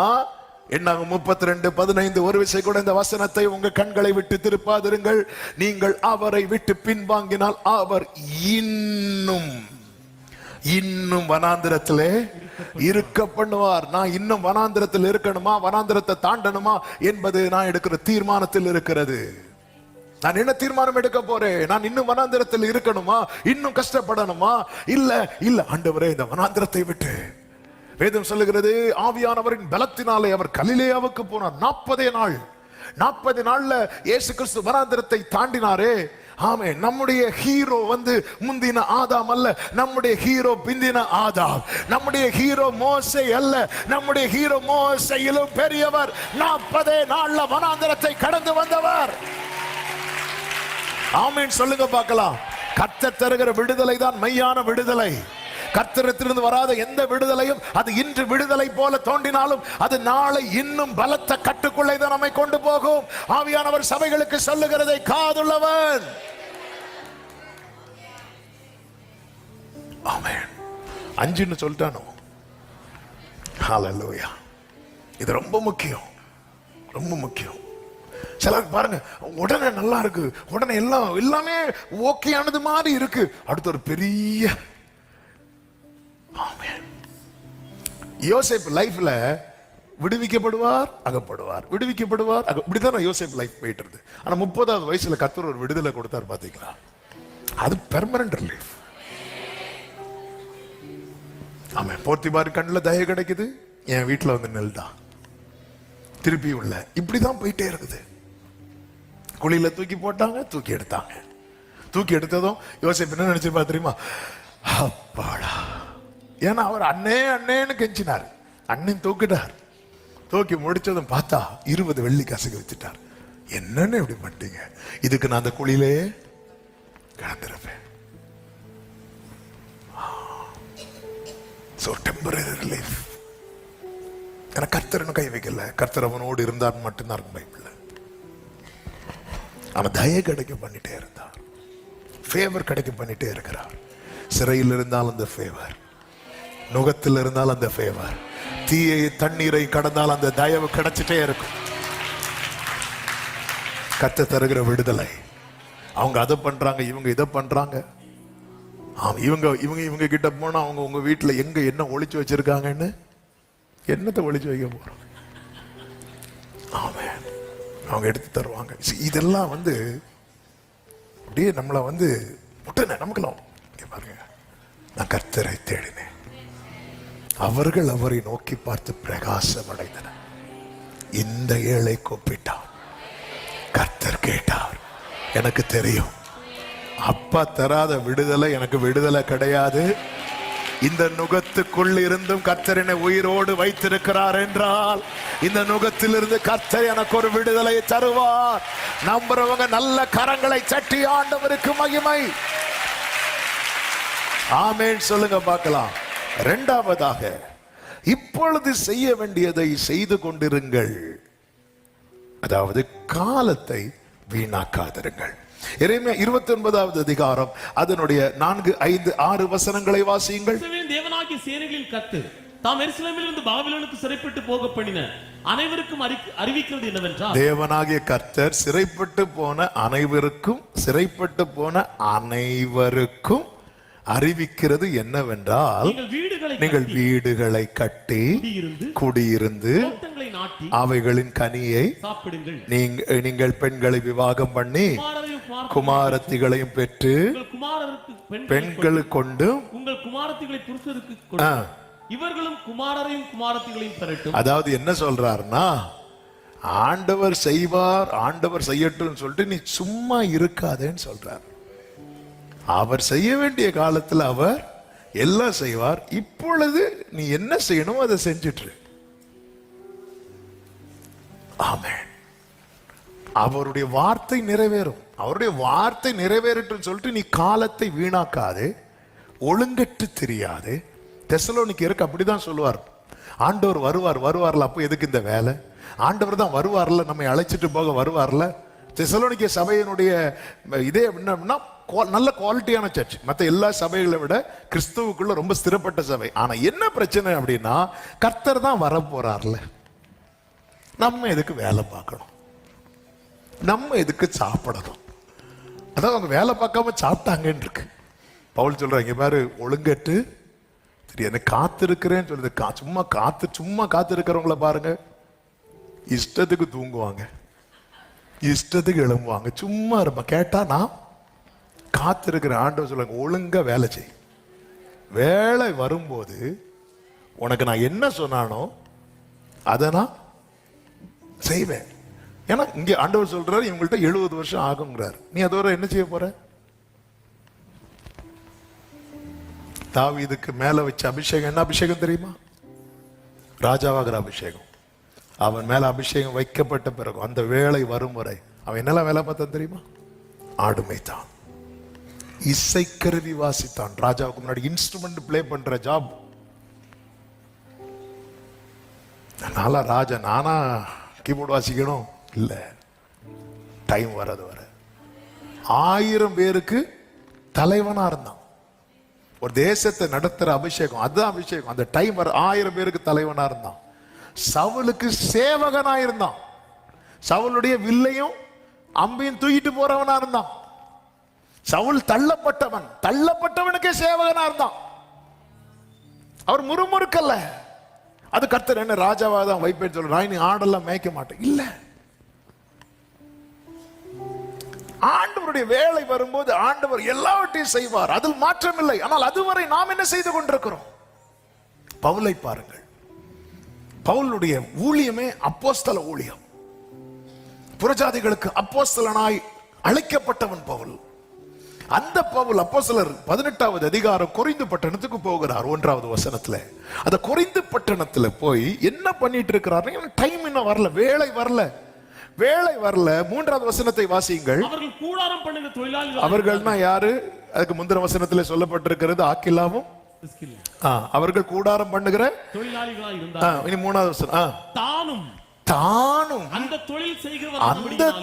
என்னாகும்? 32:15 ஒரு விசை கூட இந்த வசனத்தை உங்க கண்களை விட்டு திருப்பாதிருங்கள். நீங்கள் அவரை விட்டு பின்வாங்கினால் அவர் இன்னும் வனாந்திரத்திலே இருக்க பண்ணுவார். நான் இன்னும் வனாந்திரத்தில் இருக்கணுமா, வனாந்திரத்தை தாண்டணுமா என்பது நான் எடுக்கிற தீர்மானத்தில் இருக்கிறது. நான் என்ன தீர்மானம் எடுக்க போறேன்? நான் இன்னும் வனாந்திரத்தில் இருக்கணுமா, இன்னும் கஷ்டப்படணுமா? இல்ல ஆண்டவரே, இந்த வனாந்திரத்தை விட்டு, வேதம் சொல்லுகிறது, ஆவியானவரின் பலத்தினாலே அவர் கலிலேயாவுக்கு போனார். 40 நாள்ல இயேசு கிறிஸ்து வனாந்திரத்தை தாண்டினாரே. ஆமே. நம்முடைய ஹீரோ முந்தின ஆதாம் அல்ல, நம்முடைய ஹீரோ பிந்தின ஆதாம். நம்முடைய ஹீரோ மோசே அல்ல, நம்முடைய ஹீரோ மோசேயிலும் பெரியவர். 40 நாள்ல வனாந்திரத்தை கடந்து வந்தவர். ஆமென் சொல்லுங்க பார்க்கலாம். கர்த்தர் தருகிற விடுதலை தான் மெய்யான விடுதலை. கர்த்தரிடத்திலிருந்து வராத எந்த விடுதலையும் அது இன்று விடுதலை போல தோன்றினாலும் அது நாளை இன்னும் பலத்த கட்டுக்குள்ளே தான் நம்மை கொண்டு போகும். ஆவியானவர் சபைகளுக்கு சொல்லுகிறதை காதுள்ளவன். ஆமென். 5ன்னு சொல்லிட்டானோ? ஹல்லேலூயா. இது ரொம்ப முக்கியம், ரொம்ப முக்கியம். சிலர் பாருங்க உடனே நல்லா இருக்கு, உடனே எல்லாமே ஓகே ஆனது மாதிரி இருக்கு, அடுத்து ஒரு பெரிய யோசேப்பு லைஃப்ல விடுவிக்கப்படுவார், அகப்படுவார், விடுவிக்கப்படுவார், இப்படிதான் யோசேப்பு லைஃப் போயிட்டு இருக்கு. ஆனா 30வது வயசுல கர்த்தர் ஒரு விடுதலை கொடுத்தார் பாத்தீங்களா, அது பெர்மனன்ட் ரிலீஃப். ஆமா, போர்த்திபார் கண்ணுல தயை கிடைக்குது, என் வீட்டுல வந்து நெல்டா திருப்பி உள்ள, இப்படிதான் போயிட்டே இருக்குது. குழியில தூக்கி போட்டாங்க, தூக்கி எடுத்தாங்க. தூக்கி எடுத்ததும் யோசேப்பு என்ன நினைச்சிருப்பா தெரியுமா, அப்பாடா. ஏன்னா அவர் அண்ணேன்னு கெஞ்சினார், அண்ணன் தூக்கிட்டார். தூக்கி முடிச்சதும் பார்த்தா 20 வெள்ளி காசுக்கு வச்சுட்டார். என்னன்னு இப்படி பண்ணிட்டீங்க, இதுக்கு நான் அந்த குழியிலே கிடந்திருப்பேன். So temporary relief. ஏன்னா கர்த்தர் கை வைக்கல, கர்த்தர் அவனோடு இருந்தார் மட்டும்தான் இருக்கும் பைபிள்ல. அவன் தயை கிடைக்க பண்ணிட்டே இருந்தார், ஃபேவர் கிடைக்க பண்ணிட்டே இருக்கிறார். சிறையில் இருந்தால் அந்த ஃபேவர், நுகத்தில் இருந்தால் அந்த ஃபேவர், தீயை தண்ணீரை கடந்தால் அந்த தயவு கிடைச்சிட்டே இருக்கும். கர்த்தர் தருகிற விடுதலை. அவங்க அதை பண்றாங்க, இவங்க இதை பண்றாங்க. இவங்க கிட்ட போனா அவங்க உங்க வீட்டுல எங்க என்ன ஒளிச்சு வச்சிருக்காங்கன்னு, என்னத்தை ஒளிச்சு வைக்க போறோம், ஆமென், அவங்க எடுத்து தருவாங்க. இதெல்லாம் வந்து அப்படியே நம்மளை வந்து முட்டன நமக்குலாம் பாருங்க. நான் கர்த்தரை தேடினேன், அவர்கள் அவரை நோக்கி பார்த்து பிரகாசம் அடைந்தனர். இந்த ஏழை கூப்பிட்டார், கர்த்தர் கேட்டார். எனக்கு தெரியும் அப்பா தராத விடுதலை எனக்கு விடுதலை கிடையாது. இந்த நுகத்துக்குள் இருந்தும் கர்த்தர் என்னை உயிரோடு வைத்திருக்கிறார் என்றால், இந்த நுகத்திலிருந்து கர்த்தர் எனக்கு ஒரு விடுதலை தருவார். நம்புறவங்க நல்ல கரங்களை சட்டி ஆண்டவருக்கு மகிமை. ஆமென் சொல்லுங்க பார்க்கலாம். இரண்டாவதாக, இப்பொழுது செய்ய வேண்டியதை செய்து கொண்டிருங்கள், அதாவது காலத்தை வீணாக்காதிருங்கள். எரேமியா 29வது அதிகாரம் அதனுடைய 4, 5, 6 வசனங்களை வாசியுங்கள். தேவனாகிய சேனைகளின் கர்த்தர் தாம் எருசலேமிலிருந்து பாபிலோனுக்கு சிறைப்பட்டு போக பண்ணின அனைவருக்கும் அறிவிக்கிறது என்னவென்றால், தேவனாகிய கர்த்தர் சிறைப்பட்டு போன அனைவருக்கும் அறிவிக்கிறது என்னவென்றால், நீங்கள் வீடுகளை கட்டி குடியிருந்து அவைகளின் கனியை சாப்பிடுங்கள். நீங்கள் பெண்களை விவாகம் பண்ணி குமாரத்திகளையும் பெற்று பெண்களுக்கு கொண்டு உங்கள் குமாரத்திகளை புருஷருக்கு இவர்களும் குமாரரையும் குமாரத்திகளையும் பெறட்டும். அதாவது என்ன சொல்றாருன்னா, ஆண்டவர் செய்வார், ஆண்டவர் செய்யட்டும் சொல்லிட்டு நீ சும்மா இருக்காதேன்னு சொல்றார். அவர் செய்ய வேண்டிய காலத்துல அவர் எல்லாம் செய்வார். இப்பொழுது நீ என்ன செய்யணும் அதை செஞ்சிட்டு. ஆமென். அவருடைய வார்த்தை நிறைவேறும், அவருடைய வார்த்தை நிறைவேறட்டும் சொல்லிட்டு நீ காலத்தை வீணாக்காதே, ஒழுங்கற்று தெரியாது. தெசலோனிக்கேயருக்கு அப்படிதான் சொல்லுவார். ஆண்டவர் வருவார்ல, அப்போ எதுக்கு இந்த வேலை? ஆண்டவர் தான் வருவார்ல, நம்மை அழைச்சிட்டு போக வருவார்ல. தெசலோனிக்கே சபையினுடைய இதே என்னன்னா, நல்ல குவாலிட்டியான சர்ச், மற்ற எல்லா சபைகளை விட கிறிஸ்துவுக்குள்ள ரொம்ப ஸ்திரப்பட்ட சபை. ஆனா என்ன பிரச்சனை அப்படின்னா, கர்த்தர் தான் வர போறார்ல, நம்ம எதுக்கு வேலை பார்க்கணும், நம்ம எதுக்கு சாப்பிடணும்? அதான் அவங்க வேலை பார்க்காம சாப்பிட்டாங்கன்னு இருக்கு. பவுல் சொல்றாங்க, பாரு ஒழுங்கட்டு என்ன காத்திருக்கிறேன்னு சொல்லுது. சும்மா காத்திருக்கிறவங்கள பாருங்க, இஷ்டத்துக்கு தூங்குவாங்க, இஷ்டத்துக்கு எழும்புவாங்க, சும்மா இருப்ப. கேட்டா நான் காத்திருக்கிற ஆண்டவர் சொல்லுங்க, ஒழுங்கா வேலை செய். வேலை வரும்போது உனக்கு நான் என்ன சொன்னானோ அதை நான் செய்வேன். ஏன்னா இங்க ஆண்டவர் சொல்றாரு, இவங்கள்ட்ட 70 வருஷம் ஆகுங்கிறார். நீ அதோட என்ன செய்ய போற? தாவீதுக்கு மேல வச்ச அபிஷேகம் என்ன அபிஷேகம் தெரியுமா? ராஜாவாகிற அபிஷேகம். அவன் மேல அபிஷேகம் வைக்கப்பட்ட பிறகு அந்த வேலை வரும் வரை அவன் என்னெல்லாம் வேலை பார்த்தான் தெரியுமா? ஆடுமைத்தான், இசைக்கருவி வாசித்தான். ராஜாவுக்கு முன்னாடி இன்ஸ்ட்ருமெண்ட் பிளே பண்ற ஜாப். அதனால ராஜா நானா கீபோர்டு வாசிக்கணும் இல்ல, டைம் வர்றது வர 1000 பேருக்கு தலைவனா இருந்தான். ஒரு தேசத்தை நடத்துற அபிஷேகம், அதுதான் அபிஷேகம். அந்த டைம் வர 1000 பேருக்கு தலைவனா இருந்தான். சவுலுக்கு சேவகனா இருந்தான். சவுலுடைய வில்லையும் அம்பையும் தூக்கிட்டு போறவனா இருந்தான். சவுல் தள்ளப்பட்டவனுக்கே சேவகனா இருந்தான். அவர் முறுமுறுக்கல்ல. அது கர்த்தர் என்ன ராஜாவா தான் வைப்பேன்னு சொல்ற, நான் இனி ஆடெல்லாம் மேய்க்க மாட்டேன் இல்ல. ஆண்டவருடைய வேலை வரும்போது ஆண்டவர் எல்லாவற்றையும் செய்வார், அதில் மாற்றம் இல்லை. ஆனால் அதுவரை நாம் என்ன செய்து கொண்டிருக்கிறோம்? பவுலை பாருங்கள். பவுலுடைய ஊழியமே அப்போஸ்தல ஊழியம். புறஜாதிகளுக்கு அப்போஸ்தலனாய் அழைக்கப்பட்டவன் பவுல். அந்த பவுல் அப்போஸ்தலர் 18வது அதிகாரம் கொரிந்து பட்டணத்துக்கு போகிறார். 1வது வசனத்துல அந்த கொரிந்து பட்டணத்துல போய் என்ன பண்ணிட்டு இருக்கிறார்? டைம் இன்னும் வரல, வேலை வரல. 3வது வசனத்தை வாசியுங்கள். அவர்கள் கூடாரம் பண்ணுகிற தொழிலாளிகள். அவர்கள்னா யாரு? அதுக்கு முந்தின வசனத்துல சொல்லப்பட்டிருக்கிறது ஆக்கிலாவும். அவர்கள் கூடாரம் பண்ணுகிற தொழிலாளிகளாய் இருந்தார்கள். இனி 3வது வசனம். தானும் அந்த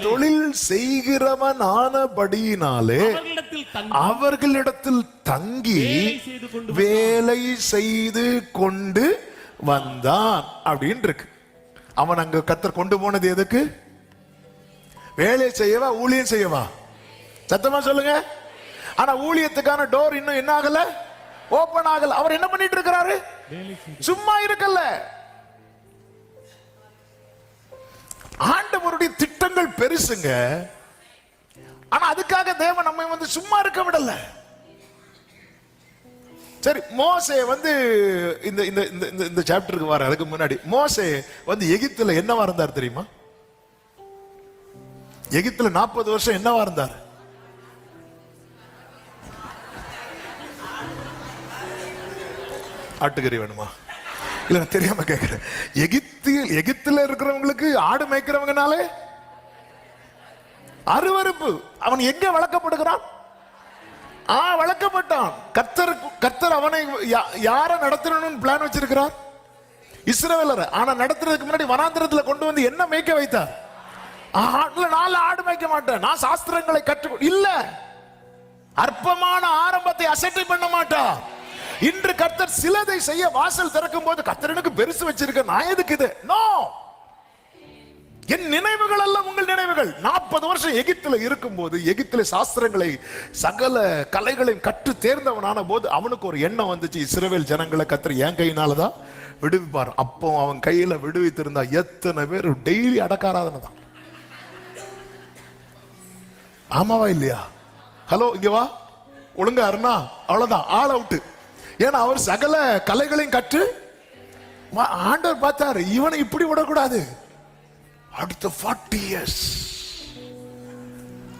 தொழில் செய்கிறவன் ஆனபடியினாலே அவர்களிடத்தில் தங்கி வேலை செய்து கொண்டு வந்தான் அப்படின்னு இருக்கு. அவன் அங்க கர்த்தர் கொண்டு போனது எதுக்கு? வேலை செய்யவா, ஊழியம் செய்யவா? சத்தமா சொல்லுங்க. ஆனா ஊழியத்துக்கான டோர் இன்னும் என்ன ஆகல? ஓபன் ஆகல. அவர் என்ன பண்ணிட்டு இருக்கிறாரு? சும்மா இருக்கல்ல. ஆண்டவருடைய திட்டங்கள் பெருசுங்க. ஆனா அதுக்காக தேவன் நம்மை வந்து சும்மா இருக்க விடல. சரி, மோசே வந்து இந்த இந்த இந்த இந்த சாப்டருக்கு வர அதுக்கு முன்னாடி மோசே வந்து எகிப்துல என்னவா இருந்தார் தெரியுமா? எகிப்துல 40 வருஷம் என்னவா இருந்தார்? ஆட்டுக்கறி வேணுமா? இல்ல தெரியாம கேட்கிறேன். எகிப்துல இருக்கிறவங்களுக்கு ஆடு மேய்க்கிறவங்கனாலே அருவருப்பு. அவன் எங்க வளர்க்கப்படுகிறான்? வளர்க்கப்பட்டான். கர்த்தர் அவனை யார நடத்தணும்னு பிளான் வச்சிருக்கிறார்? இஸ்ரவேலரை. ஆனா நடத்துறதுக்கு முன்னாடி வனாந்திரத்துல கொண்டு வந்து என்ன மேய்க்க வைத்தார்? நான் ஆடு மேய்க்க மாட்டேன், நான் சாஸ்திரங்களை கற்று இல்ல. அற்பமான ஆரம்பத்தை அசட்டை பண்ண மாட்டார். இன்று கர்த்தர் சிலதை செய்ய வாசல் திறக்கும் போது கர்த்தர் எனக்கு பெருசு வச்சிருக்க, நான் எதுக்கு இது? நோ, என் நினைவுகள் அல்ல உங்கள் நினைவுகள். 40 வருஷம் எகிப்துல இருக்கும் போது எகிப்துல சாஸ்திரங்களை சகல கலைகளையும் கற்று தேர்ந்தவனான போது அவனுக்கு ஒரு எண்ணம் வந்துச்சு, இஸ்ரவேல் ஜனங்களை கர்த்தர் என் கையினாலதான் விடுவிப்பார். அப்போ அவன் கையில விடுவித்திருந்தா எத்தனை பேர் டெய்லி அடக்காராதனை தான். ஆமாவா இல்லையா? ஹலோ, இங்க வா, ஒழுங்கா இருந்தா அவ்வளவுதான், ஆல் அவுட். ஏன்னா அவர் சகல கலைகளையும் கற்று ஆண்டவர் பார்த்தாரு, இவனை இப்படி விடக்கூடாது. அடுத்த 40 years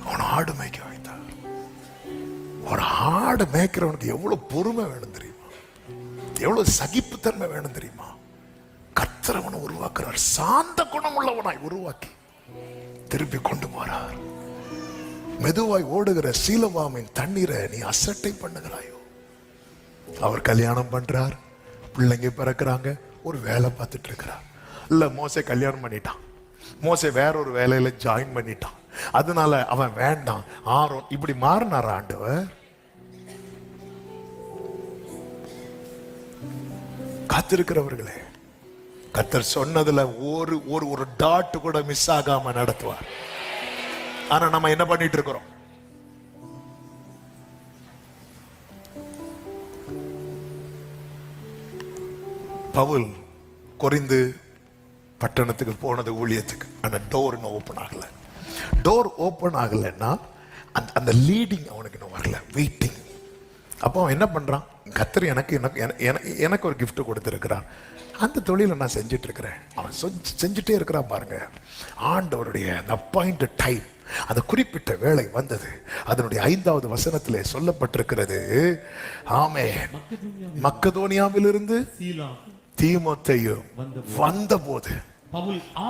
அவன் ஆடு மேய்க்க வைத்தார். ஒரு ஆடு மேய்க்கிறவனுக்கு எவ்வளவு பொறுமை வேணும் தெரியுமா? எவ்வளவு சகிப்புத்தன்மை வேணும் தெரியுமா? கர்த்தர் அவனை உருவாக்குறார், சாந்த குணம் உள்ளவனாய் உருவாக்கி திருப்பி கொண்டு போறார். மெதுவாய் ஓடுகிற சீலவாமின் தண்ணீரை நீ அசட்டை பண்ணுகிறாயோ? அவர் கல்யாணம் பண்றார், பிள்ளைங்க பிறக்கிறாங்க, ஒரு வேலை பார்த்துட்டு இருக்கிறார். இல்ல, மோசே கல்யாணம் பண்ணிட்டான், மோசே வேற ஒரு வேலையில ஜாயின் பண்ணிட்டான், அதனால அவன் வேண்டாம். ஆரோன் இப்படி மாறினார் ஆண்டவர். காத்திருக்கிறவர்களே, கர்த்தர் சொன்னதுல ஒரு ஒரு டாட் கூட மிஸ் ஆகாம நடத்துவார். ஆனா நம்ம என்ன பண்ணிட்டு இருக்கிறோம்? பவுல் கொரிந்து பட்டணத்துக்கு போனது ஊழியத்துக்கு. ஆனா டோர் இன்னும் ஓபன் ஆகல. டோர் ஓபன் ஆகலன்னா அந்த லீடிங் அவனுக்கு இன்னும் வரல, வெயிட்டிங். அப்போ அவன் என்ன பண்றான்? கர்த்தர் எனக்கு ஒரு கிஃப்ட் கொடுத்திருக்கிறான், அந்த தொழிலை நான் செஞ்சுட்டு இருக்கிறேன். அவன் செஞ்சுட்டே இருக்கிறான் பாருங்க. ஆண்டவருடைய அப்பாயிண்டட் டைம், அந்த குறிப்பிட்ட வேளை வந்தது. அதனுடைய 5வது வசனத்திலே சொல்லப்பட்டிருக்கிறது, ஆமென், மக்கதோனியாவிலிருந்து தீமோத்தேயு வந்தபோது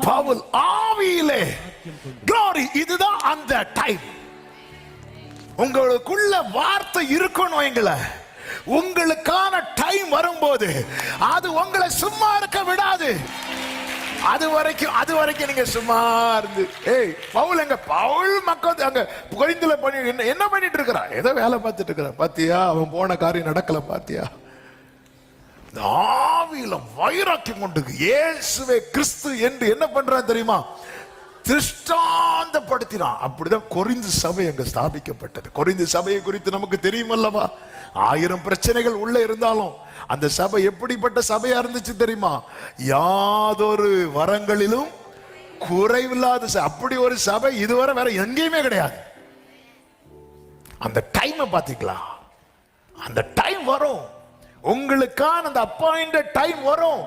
பவுல் ஆவியிலே glory. இதுதான் அந்த டைம். உங்களுக்குள்ள வார்த்தை இருக்கணும். எங்களை உங்களுக்கான டைம் வரும்போது அது உங்களை சும்மா இருக்க விடாது. அது வரைக்கும் நீங்க சும்மா இருந்து, பவுல் எங்க பவுல் மக்கள் அங்க கொரிந்துல பண்ணி என்ன பண்ணிட்டு இருக்கிறான்? ஏதோ வேலை பார்த்துட்டு இருக்கிறான். பாத்தியா, அவன் போன காரியம் நடக்கல. பாத்தியா, ஆவியில வைராக்கியம் கொண்டு இயேசுவே கிறிஸ்து என்று என்ன பண்றான் தெரியுமா? திருஷ்டாந்தப்படுத்தினான். அப்படிதான் கொரிந்து சபை அங்க ஸ்தாபிக்கப்பட்டது. கொரிந்து சபையை குறித்து நமக்கு தெரியும் அல்லவா? 1000 பிரச்சனைகள் உள்ள இருந்தாலும் அந்த சபை எப்படிப்பட்ட சபையா இருந்துச்சு தெரியுமா? யாதொரு வரங்களிலும் குறைவில்லாத அப்படி ஒரு சபை இதுவரை வேற எங்கேயுமே கிடையாது. அந்த டைம் பாத்தீங்களா? அந்த டைம் வரும், உங்களுக்கான அந்த அப்பாயிண்டட் டைம் வரும்.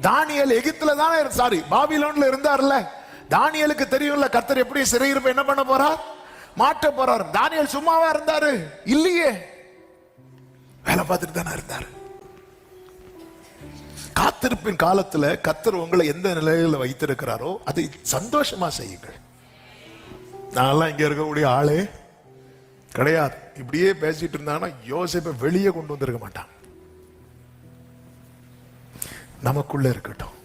தானியேல் எகிப்துல தானே, சாரி பாபிலோன்ல இருந்தார்ல. தானியேலுக்கு தெரியும்ல கர்த்தர் எப்படி சிறையிருப்ப என்ன பண்ண போறார், மாட்ட போறார். தானியேல் சும்மாவா இருந்தாரு? இல்லையே, வேலை பார்த்துட்டு தானே இருந்தாரு. காத்திருப்பின் காலத்துல கர்த்தர் உங்களை எந்த நிலையில வைத்திருக்கிறாரோ அதை சந்தோஷமா செய்யுங்கள். நான்லாம் இங்க இருக்கக்கூடிய ஆளே கிடையாது. இப்படியே பேசிட்டு இருந்தாங்கன்னா யோசேப்பை வெளியே கொண்டு வந்திருக்க மாட்டான். நமக்குள்ள இருக்கட்டும்,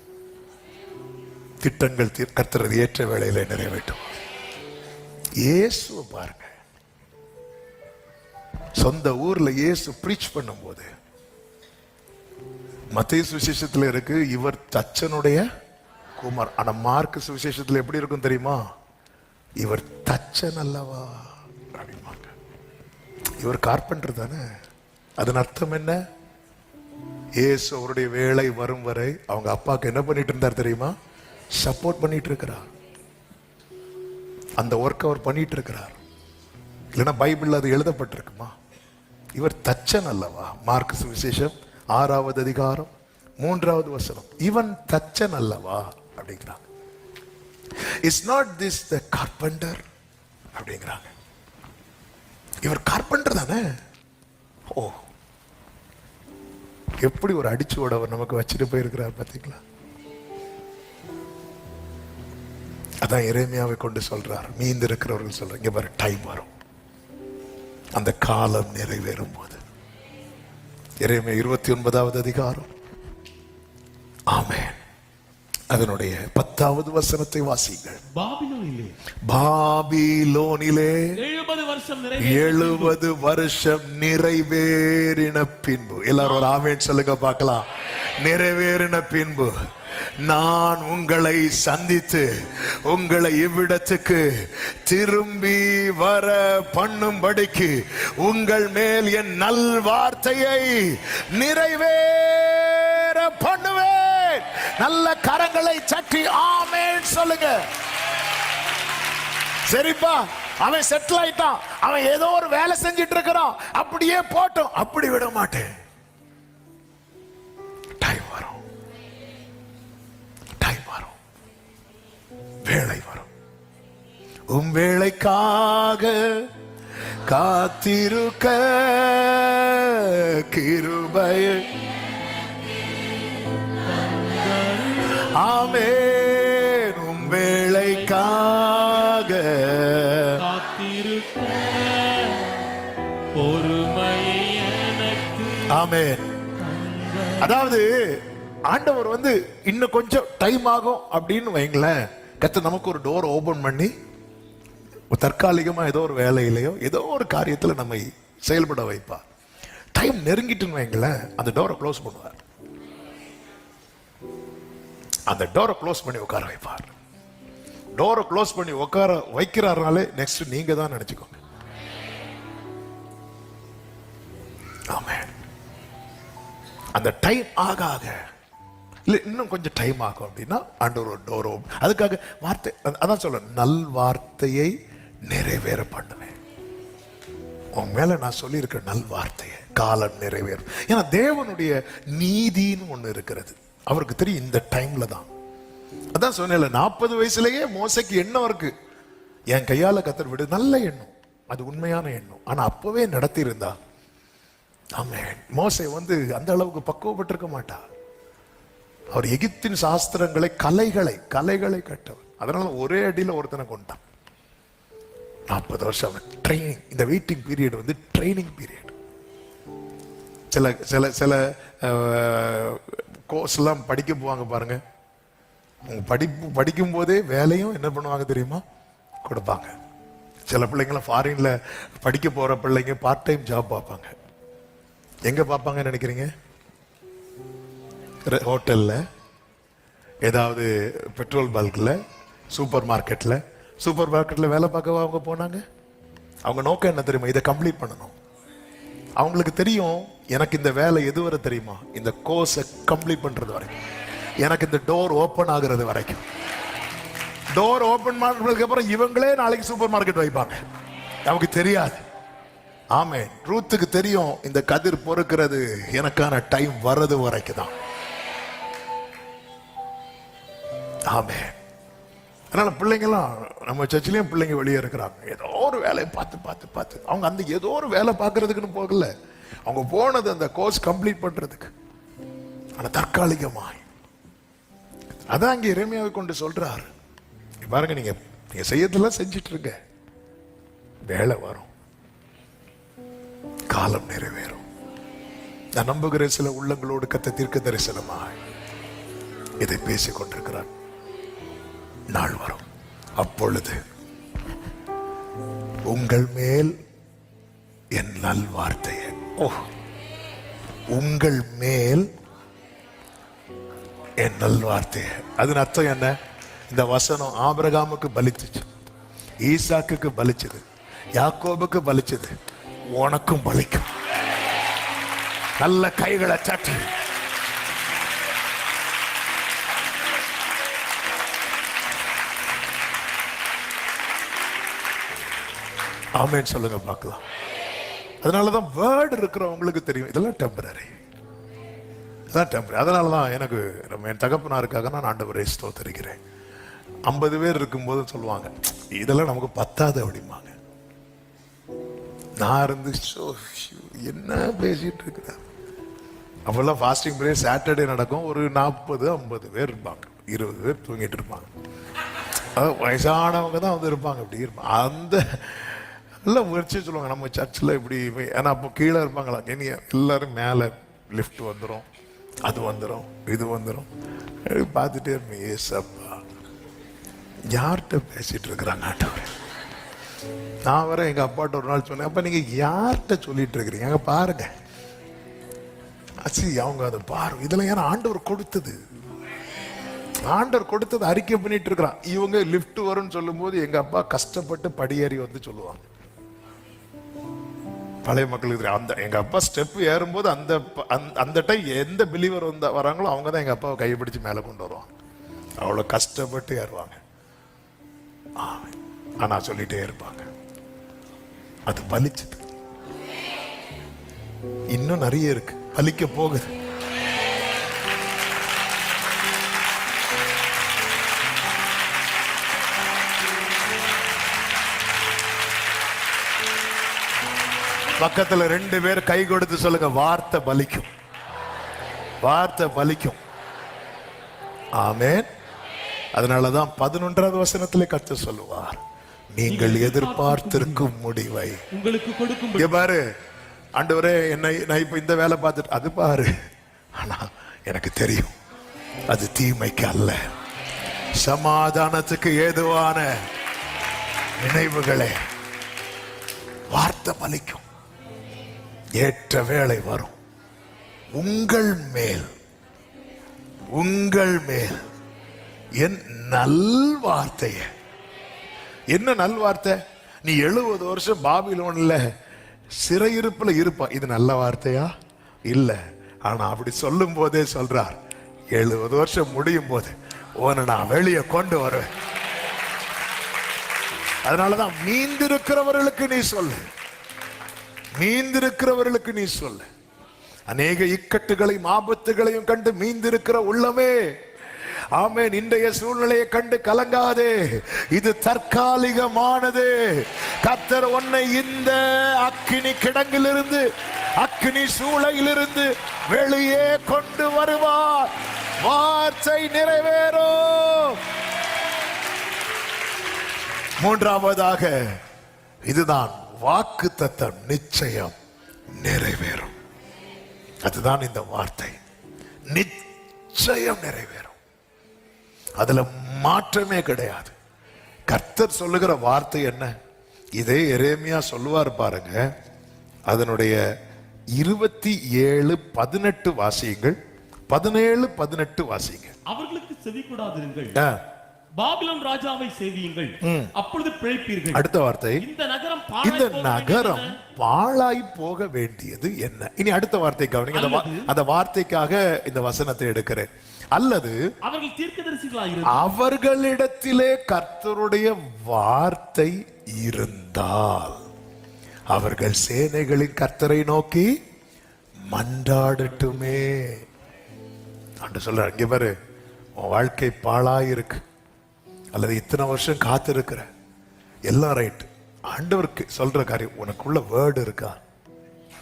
திட்டங்கள் கர்த்தர் ஏற்ற வேளையில நிறைவேற்றும். இயேசுவை பாருங்க, சொந்த ஊர்ல இயேசு பிரீச் பண்ணும் போது மத்தேயு சுவிசேஷத்துல இருக்கு இவர் தச்சனுடைய குமார். ஆனா மார்க் சுவிசேஷத்துல எப்படி இருக்கும் தெரியுமா? இவர் தச்சன் அல்லவா அப்படிமாங்க. இவர் கார்பெண்டர் தானே. அதன் அர்த்தம் என்ன? இயேசு அவருடைய வேலை வரும் வரை அவங்க அப்பாவுக்கு என்ன பண்ணிட்டு இருந்தார் தெரியுமா? சப்போர்ட் பண்ணிட்டு இருக்கிறார். அந்த ஒர்க் அவர் பண்ணிட்டு இருக்கிறார். இல்லைன்னா பைபிள் அது எழுதப்பட்டிருக்குமா? இவர் தச்சன் அல்லவா. மார்க் சுவிசேஷம் 6வது அதிகாரம் 3வது வசனம், இவன் தச்சன் அல்லவா அப்படிங்கிறாங்க. Is not this the carpenter அப்படிங்கிறாங்க. இவர் கார்பெண்டர் தானே. ஓ, எப்படி ஒரு அடிச்சுவோட அவர் நமக்கு வச்சுட்டு போயிருக்கிறார் பாத்தீங்களா? அதான் எரேமியாவை கொண்டு சொல்றார், மீந்து இருக்கிறவர்கள் சொல்றாங்க, இங்க பாரு டைம் வரும், அந்த காலம் நிறைவேறும் போது. எரேமியா 29வது அதிகாரம், ஆமென், அதனுடைய 10வது வசனத்தை வாசிங்கள். பாபிலோனிலே 70 வருஷம் நிறைவேறின பின்பு, எல்லாரும் ஒரு ஆமென் சொல்லுங்க பார்க்கலாம். நிறைவேறின பின்பு நான் உங்களை சந்தித்து உங்களை இவ்விடத்துக்கு திரும்பி வர பண்ணும்படிக்கு உங்கள் மேல் என் நல் வார்த்தையை நிறைவேற பண்ணுவேன். நல்ல கரங்களை சற்றி ஆமென் சொல்லுங்க. சரிப்பா, அவன் செட்டில் ஆயிட்டான், அவன் ஏதோ ஒரு வேலை செஞ்சிட்டு இருக்கிறான், அப்படியே போட்டோம், அப்படி விட மாட்டேன். டைம் வரும், வேளை வரும். உம் வேளைக்காக காத்திருக்க கிருபை. ஆமென். உம் வேளைக்காக காத்திருக்க பொறுமை எனக்கு. ஆமென். அதாவது ஆண்டவர் இன்னும் கொஞ்சம் டைம் ஆகும் அப்படின்னு வைங்களேன், கர்த்தர் நமக்கு ஒரு டோர் ஓபன் பண்ணி தற்காலிகமா ஏதோ ஒரு வேலையிலையோ ஏதோ ஒரு காரியத்துல நம்மை செயல்பட வைப்பார். டைம் நெருங்கிட்டுன்னு வைங்களேன், அந்த டோரை க்ளோஸ் பண்ணுவார். அந்த டோரை க்ளோஸ் பண்ணி உட்கார வைப்பார். டோரை க்ளோஸ் பண்ணி உட்கார வைக்கிறாருனாலே நெக்ஸ்ட் நீங்க தான் நினைச்சுக்கோங்க. ஆமென். அந்த டைம் ஆக ஆக இல்ல இன்னும் கொஞ்சம் டைம் ஆகும் அப்படின்னா ஆண்டவர் ஒரு டோர், அதுக்காக வார்த்தை, அதான் சொல்ல, நல் வார்த்தையை நிறைவேற பண்ணுவேன். உன் மேல நான் சொல்லியிருக்க நல் வார்த்தையை காலம் நிறைவேறும். ஏன்னா தேவனுடைய நீதின்னு ஒண்ணு இருக்கிறது, அவருக்கு தெரியும் இந்த டைம்ல தான். அதான் சொன்னேன், 40 வயசுலயே மோசைக்கு எண்ணம் இருக்கு, என் கையால கத்தர் விடு, நல்ல எண்ணம், அது உண்மையான எண்ணம். ஆனா அப்பவே நடத்தி இருந்தா ஆமென், மோசை அந்த அளவுக்கு பக்குவப்பட்டிருக்க மாட்டா. அவர் எகிப்தின் சாஸ்திரங்களை கலைகளை கட்டவர். அதனால ஒரே அடியில ஒருத்தனை கொண்டான். 40 வருஷம் ட்ரைனிங். இந்த வெயிட்டிங் பீரியட் ட்ரைனிங் பீரியட். சில கோர்ஸ் எல்லாம் படிக்க போவாங்க பாருங்க, படிக்கும் போதே வேலையும் என்ன பண்ணுவாங்க தெரியுமா, கொடுப்பாங்க. சில பிள்ளைங்களாம் ஃபாரின்ல படிக்க போற பிள்ளைங்க பார்ட் டைம் ஜாப் பார்ப்பாங்க. எங்க பார்ப்பாங்கன்னு நினைக்கிறீங்க? ஹோட்டல்ல, ஏதாவது பெட்ரோல் பல்க்ல, சூப்பர் மார்க்கெட்ல வேலை பார்க்கவா அவங்க போனாங்க? அவங்க நோக்கம் என்ன தெரியுமா? இதை கம்ப்ளீட் பண்ணணும். அவங்களுக்கு தெரியும், எனக்கு இந்த வேலை எதுவரை தெரியுமா? இந்த கோர்ஸை கம்ப்ளீட் பண்றது வரைக்கும், எனக்கு இந்த டோர் ஓபன் ஆகுறது வரைக்கும். டோர் ஓபன் பண்ணதுக்கு அப்புறம் இவங்களே நாளைக்கு சூப்பர் மார்க்கெட் வைப்பாங்க. நமக்கு தெரியாது. ஆமே, ரூத்துக்கு தெரியும், இந்த கதிர் பொறுக்கிறது எனக்கான டைம் வர்றது வரைக்கும் தான். ஆமே. அதனால பிள்ளைங்களாம், நம்ம சர்ச்சிலையும் பிள்ளைங்க வெளியே இருக்கிறாங்க, ஏதோ ஒரு வேலையை பார்த்து அவங்க அந்த ஏதோ ஒரு வேலை பார்க்கறதுக்குன்னு போகல, அவங்க போனது அந்த கோர்ஸ் கம்ப்ளீட் பண்றதுக்கு. ஆனா தற்காலிகமாய் அதான் இங்க எரேமியாவை கொண்டு சொல்றாரு, பாருங்க, நீங்க செய்யறதெல்லாம் செஞ்சிட்டு இருங்க, வேலை வரும், காலம் நிறைவேறும். நான் நம்புகிற சில உள்ளங்களோடு கத்த தீர்க்க தரிசனமாய் இதை பேசிக் கொண்டிருக்கிறார். நாள் வரும், அப்பொழுது உங்கள் மேல் என் நல்வார்த்தையை, உங்கள் மேல் என் நல்வார்த்தையை. அதன் அர்த்தம் என்ன? இந்த வசனம் ஆபிரகாமுக்கு பலிச்சுச்சு, ஈசாக்குக்கு பலிச்சது, யாக்கோபுக்கு பலிச்சது, உனக்கும் பலிக்கும். நல்ல கைகளை தட்டி ஆமென் சொல்லுங்க பார்க்கலாம். அதனாலதான் வேர்ட் இருக்கிறவங்களுக்கு தெரியும், இதெல்லாம் டெம்பரரி. அதனாலதான் எனக்கு என் தகப்பனாருக்காக நான் ஆண்டவரை ஸ்தோத்திரிக்கிறேன். 50 பேர் இருக்கும்போது சொல்லுவாங்க, இதெல்லாம் நமக்கு பத்தாது அப்படிம்பாங்க. நான் இருந்து என்ன பேசிட்டு இருக்கிறேன். அப்பெல்லாம் ஃபாஸ்டிங் பிரேயர் சாட்டர்டே நடக்கும். ஒரு 40-50 பேர் இருப்பாங்க, 20 பேர் தூங்கிட்டு இருப்பாங்க. வயசானவங்க தான் வந்து இருப்பாங்க, அப்படி இருப்பாங்க. அந்த எல்லாம் முயற்சி சொல்லுவாங்க, நம்ம சர்ச்சில் இப்படி. ஏன்னா அப்போ கீழே இருப்பாங்களா, எல்லாரும் மேலே லிஃப்ட் வந்துடும், அது வந்துடும், இது வந்துடும், பார்த்துட்டே இருப்பேன். ஏசப்பா, யார்கிட்ட பேசிட்டு இருக்கிறாங்க ஆண்டவரே. நான் வர எங்க அப்பாட்ட ஒரு நாள் சொன்னேன், அப்ப நீங்க யார்கிட்ட சொல்லிட்டு இருக்கிறீங்க, அங்க பாருங்க. அவங்க அதை பாரு, இதெல்லாம் யாரும் ஆண்டவர் கொடுத்தது, ஆண்டவர் கொடுத்தது அறிக்கை பண்ணிட்டு இருக்கிறான். இவங்க லிஃப்ட் வரும்னு சொல்லும் போது எங்க அப்பா கஷ்டப்பட்டு படியேறி வந்து சொல்லுவாங்க. பழைய மக்களுக்கு அந்த எங்க அப்பா ஸ்டெப் ஏறும்போது அந்த டைம் எந்த பிலீவர் வராங்களோ அவங்க தான் எங்க அப்பாவை கைப்பிடிச்சு மேல கொண்டு வருவாங்க. அவ்வளவு கஷ்டப்பட்டு ஏறுவாங்க. ஆனா சொல்லிட்டே இருப்பாங்க. அது பலிச்சது. இன்னும் நிறைய இருக்கு, பலிக்க போகுது. பக்கத்துல 2 பேர் கை கொடுத்து சொல்லுங்க, வார்த்தை பலிக்கும், வார்த்தை பலிக்கும். ஆமென். அதனாலதான் 11வது வசனத்திலே கர்த்தர் சொல்லுவார், நீங்கள் எதிர்பார்த்திருக்கும் முடிவை உங்களுக்கு கொடுக்கும். பாரு ஆண்டவரே, என்னை நான் இப்ப இந்த வேலை பார்த்துட்டு, அது பாரு, ஆனா எனக்கு தெரியும் அது தீமைக்கு அல்ல, சமாதானத்துக்கு ஏதுவான நினைவுகளே. வார்த்தை பலிக்கும், ஏற்ற வேளை வரும். உங்கள் மேல் என் நல்வார்த்தைய. என்ன நல்வார்த்தை? நீ 70 வருஷம் பாபிலோன்ல சிறையிருப்புல இருப்பா, இது நல்ல வார்த்தையா? இல்ல. ஆனா அப்படி சொல்லும் போதே சொல்றார், 70 வருஷம் முடியும் போது உன்னை நான் வெளியே கொண்டு வருவேன். அதனாலதான் மீந்திருக்கிறவர்களுக்கு நீ சொல்லு, மீந்திருக்கிறவர்களுக்கு நீ சொல்லு. அநேக இக்கட்டுகளையும் ஆபத்துகளையும் கண்டு மீந்திருக்கிற உள்ளமே, ஆமென், இன்றைய சூழ்நிலையை கண்டு கலங்காதே, இது தற்காலிகமானது. கர்த்தர் உன்னை இந்த அக்கினி கிடங்கிலிருந்து, அக்கினி சூளையிலிருந்து வெளியே கொண்டு வருவார். வார்த்தை நிறைவேறும். மூன்றாவதாக, இதுதான் வாக்குத்தத்தம், நிச்சயம் நிறைவேறும். அதுதான் இந்த வார்த்தை, நிச்சயம் நிறைவேறும். அதுல மாற்றமே கிடையாது. கர்த்தர் சொல்லுகிற வார்த்தை என்ன? இதே எரேமியா சொல்லுவார் பாருங்க. அதனுடைய 27:18 வாசியுங்கள். 17:18 வாசிங்க. அவர்களுக்கு செவி கொடாதிருங்கள், பாபிலோன் ராஜாவை சேவியுங்கள், அப்பொழுது பிழைப்பீர்கள். அடுத்த வார்த்தை, இந்த நகரம் இந்த நகரம் பாழாய் போக வேண்டியது என்ன? இனி அடுத்த வார்த்தை கவனிங்க. அந்த வார்த்தைக்காக இந்த வசனத்தை எடுக்கிறேன். அல்லது அவர்கள் தீர்க்கதரிசிகளாய் அவர்களிடத்திலே கர்த்தருடைய வார்த்தை இருந்தால் அவர்கள் சேனைகளின் கர்த்தரை நோக்கி மன்றாடட்டுமே. ஆண்டு சொல்ற, இங்க பாரு, உன் வாழ்க்கை பாழாயிருக்கு, அல்லது இத்தனை வருஷம் காத்திருக்கிற, எல்லாம் ரைட். ஆண்டவருக்கு சொல்ற காரியம், உனக்குள்ள வேர்டு இருக்கா?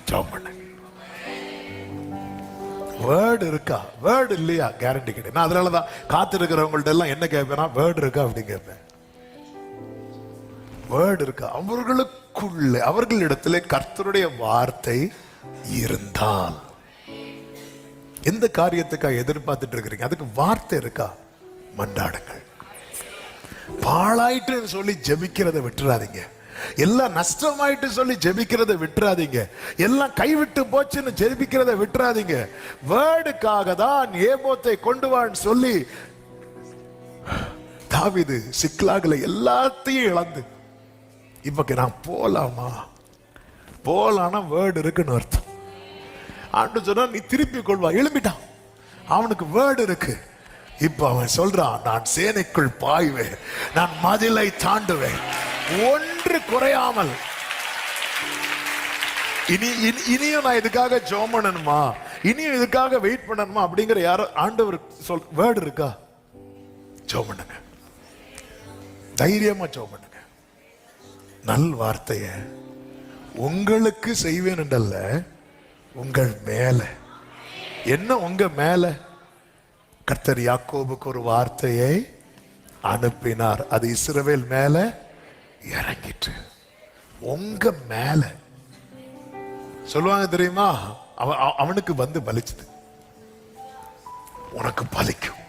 ஜெபம் பண்ணு. வேர்டு இருக்கா? வேர்டு இல்லையா? கேரண்டி கிடையாது. நான் அதனாலதான் காத்திருக்கிறவங்கள்ட்ட எல்லாம் என்ன கேட்பேன்னா, வேர்டு இருக்கா அப்படின்னு கேட்பேன். வேர்டு இருக்கா? அவர்களுக்குள்ள, அவர்களிடத்திலே கர்த்தருடைய வார்த்தை இருந்தால். எந்த காரியத்துக்காக எதிர்பார்த்துட்டு இருக்கிறீங்க? அதுக்கு வார்த்தை இருக்கா? மன்றாடுங்கள். பாழாயிட்டு சொல்லி ஜெபிக்கிறத விட்டுறாதீங்க. எல்லாம் நஷ்டமாயிட்டு சொல்லி ஜெபிக்கிறத விட்டுறாதீங்க. எல்லாம் கைவிட்டு போச்சுன்னு ஜெபிக்கிறத விட்டுறாதீங்க. வேர்டுக்காக தான் ஏபோத்தை கொண்டு வான்னு சொல்லி தாவீது சிக்லாகுல எல்லாத்தையும் இழந்து, இப்ப நான் போலாமா? போலானா வேர்டு இருக்குன்னு அர்த்தம். ஆண்டு சொன்னா நீ திருப்பி கொள்வா. எழும்பிட்டான், அவனுக்கு வேர்டு இருக்கு. இப்ப அவன் சொல்றான், நான் சேனைக்குள் பாய்வேன், நான் மதிலை தாண்டுவேன், ஒன்று குறையாமல். இனியும் நான் இதுக்காக ஜெபம் பண்ணணுமா? இனியும் இதுக்காக வெயிட் பண்ணணுமா? அப்படிங்கிற யாரோ ஆண்டவர் சொல், வேர்டு இருக்கா? ஜெபம் பண்ணுங்க, தைரியமா ஜெபம் பண்ணுங்க. நல் வார்த்தைய உங்களுக்கு செய்வேன் என்றல்ல, உங்கள் மேல. என்ன உங்க மேல? கர்த்தர் யாக்கோபுக்கு ஒரு வார்த்தையை அனுப்பினார், அது இஸ்ரவேல் மேல இறங்கிட்டு. உங்க மேல சொல்லுவாங்க தெரியுமா, அவனுக்கு வந்து பலிச்சது, உனக்கு பலிக்கும்.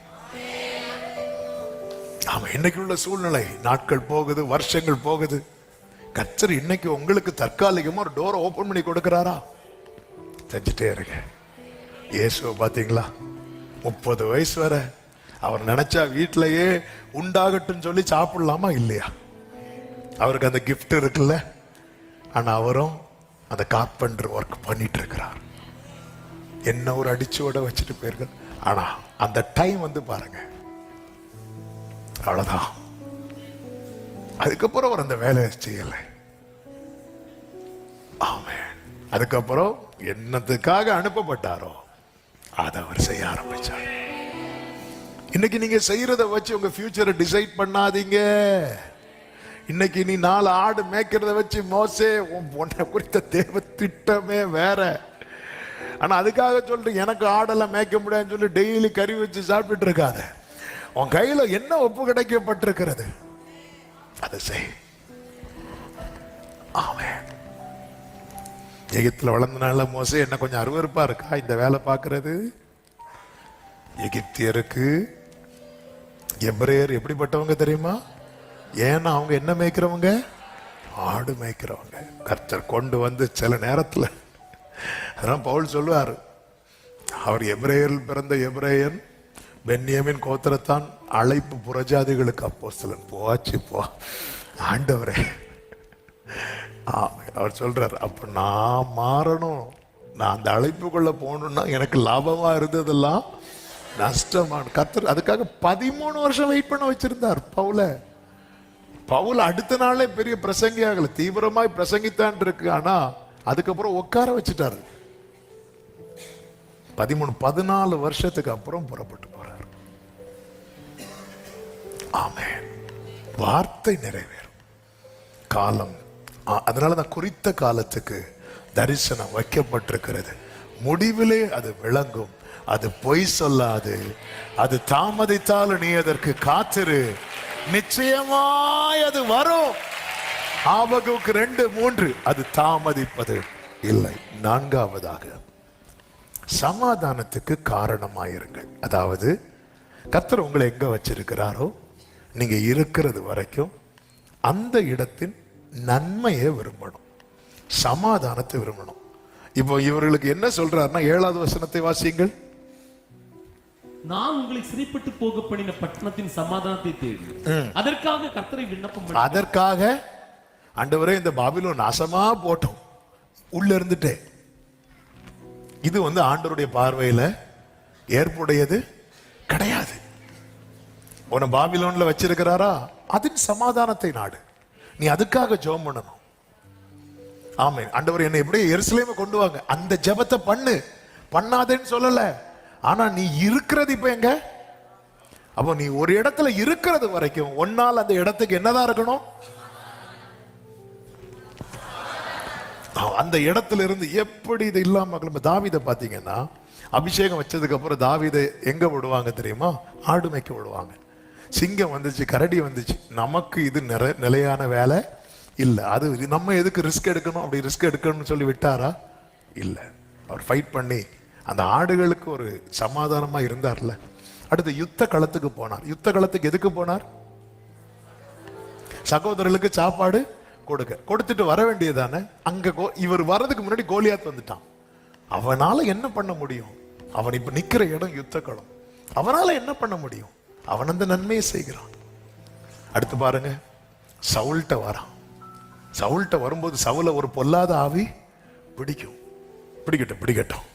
ஆமா, இன்னைக்கு உள்ள சூழ்நிலை, நாட்கள் போகுது, வருஷங்கள் போகுது. கர்த்தர் இன்னைக்கு உங்களுக்கு தற்காலிகமா ஒரு டோரை ஓபன் பண்ணி கொடுக்கிறாரா? செஞ்சுட்டே இருங்க. இயேசு பாத்தீங்களா, 30 வயசு வர அவர் நினைச்சா வீட்டிலேயே உண்டாகட்டும் சொல்லி சாப்பிடலாமா? இல்லையா? அவருக்கு அந்த கிஃப்ட் இருக்குல்ல. ஆனா அவரும் அந்த கார்பெண்டர் ஒர்க் பண்ணிட்டு இருக்கிறார். என்ன ஒரு அடிச்சோட வச்சுட்டு போயிருக்க. ஆனா அந்த டைம் வந்து பாருங்க, அவ்வளவுதான். அதுக்கப்புறம் அவர் அந்த வேலையை செய்யல. ஆமென். அதுக்கப்புறம் என்னத்துக்காக அனுப்பப்பட்டாரோ அதை அவர் செய்ய ஆரம்பிச்சார். இன்னைக்கு நீங்க செய்யறத வச்சு உங்க ஃபியூச்சரை டிசைட் பண்ணாதீங்க. இன்னைக்கு நீ 4 ஆடு மேய்க்கிறத வச்சு மோசே உன்னை குறித்த தேவ திட்டமே வேற. ஆனா அதுக்காக சொல்றேன், எனக்கு ஆடெல்லாம் மேய்க்க முடியாதுன்னு சொல்லி டெய்லி கறி வச்சு சாப்பிட்டு இருக்காத. உன் கையில என்ன ஒப்பு கிடைக்கப்பட்டிருக்கிறது அதை செய். ஆமென். எகிப்துல வளர்ந்தனால மோசே என்ன கொஞ்சம் அருவருப்பா இருக்கா இந்த வேலை பார்க்கறது? எகிப்தியருக்கு எபிரேயர் எப்படிப்பட்டவங்க தெரியுமா? ஏன்னா அவங்க என்ன மேய்க்கிறவங்க? ஆடு மேய்க்கிறவங்க. கர்த்தர் கொண்டு வந்து சில நேரத்துல, அதான் பவுல் சொல்லுவார், அவர் எபிரேயரில் பிறந்த எபிரேயன், பென்யமின் கோத்திரத்தான், அழைப்பு புறஜாதிகளுக்கு அப்போஸ்தலன். போச்சு போ ஆண்டவரே. அவர் சொல்றார், அப்ப நான் மாறணும், நான் அந்த அழைப்புக்குள்ள போகணும்னா எனக்கு லாபமா இருந்ததெல்லாம் நஷ்டமான. கர்த்தர் அதுக்காக 13 வருஷம் வெயிட் பண்ண வச்சிருந்தார் பவுல அடுத்த நாளே பெரிய பிரசங்கி ஆகல, தீவிரமாய் பிரசங்கித்தான் இருக்கு. ஆனா அதுக்கப்புறம் உட்கார வச்சுட்டாரு. 14 வருஷத்துக்கு அப்புறம் புறப்பட்டு போறார். ஆமென். வார்த்தை நிறைவேறும் காலம். அதனாலதான் குறித்த காலத்துக்கு தரிசனம் வைக்கப்பட்டிருக்கிறது. முடிவிலே அது விளங்கும், அது பொய் சொல்லாது. அது தாமதித்தாலும் நீ அதற்கு காத்திரு, நிச்சயமாய் அது வரும். ஆபகுக்கு 2:3 அது தாமதிப்பது இல்லை. 4வதாக சமாதானத்துக்கு காரணமாயிருங்கள். அதாவது கர்த்தர் உங்களை எங்க வச்சிருக்கிறாரோ நீங்க இருக்கிறது வரைக்கும் அந்த இடத்தின் நன்மையை விரும்பணும், சமாதானத்தை விரும்பணும். இப்போ இவர்களுக்கு என்ன சொல்றாருன்னா 7வது வசனத்தை வாசியுங்கள். நான் உங்களை சிறைப்பட்டு போக பண்ணின பட்டணத்தின் சமாதானத்தை தேடி அதற்காக கர்த்தரை விண்ணப்பம் பண்ணி அதற்காக ஆண்டவரே இந்த பாபிலோன் நாசமா போட்டோம் உள்ள இருந்துட்டே. இது ஆண்டவருடைய பார்வையில ஏற்புடையது கிடையாது. உன்னை பாபிலோன்ல வச்சிருக்கிறாரா, அதன் சமாதானத்தை நாடு. நீ அதுக்காக ஜெபம் பண்ணணும். ஆமென். ஆண்டவர் என்னை எப்படி எருசலேமை கொண்டு வாங்க, அந்த ஜெபத்தை பண்ணு, பண்ணாதேன்னு சொல்லல. ஆனா நீ இருக்கிறது இப்ப எங்க? அப்போ நீ ஒரு இடத்துல இருக்கிறது வரைக்கும் ஒன்னால் அந்த இடத்துக்கு என்னதான் இருக்கணும்? அந்த இடத்துல இருந்து எப்படி இது இல்லாம தாவீதை பாத்தீங்கன்னா, அபிஷேகம் வச்சதுக்கு அப்புறம் தாவீதை எங்க விடுவாங்க தெரியுமா? ஆடு மேய்க்க விடுவாங்க. சிங்கம் வந்துச்சு, கரடி வந்துச்சு. நமக்கு இது நிலையான வேலை இல்ல. அது நம்ம எதுக்கு ரிஸ்க் எடுக்கணும்? அப்படி ரிஸ்க் எடுக்கணும்னு சொல்லி விட்டாரா? இல்ல. அவர் ஃபைட் பண்ணி அந்த ஆடுகளுக்கு ஒரு சமாதானமா இருந்தார்ல. அடுத்து யுத்த களத்துக்கு போனார். யுத்த களத்துக்கு எதுக்கு போனார்? சகோதரர்களுக்கு சாப்பாடு கொடுத்துட்டு வர வேண்டியதானே. அங்க இவர் வர்றதுக்கு முன்னாடி கோலியாத் வந்துட்டான். அவனால என்ன பண்ண முடியும்? அவன் இப்ப நிக்கிற இடம் யுத்த களம். அவனால என்ன பண்ண முடியும்? அவன் அந்த நன்மையை செய்கிறான். அடுத்து பாருங்க, சவுல்ட்ட வரான். சவுல்ட்ட வரும்போது சவுல ஒரு பொல்லாத ஆவி பிடிக்கட்டும்,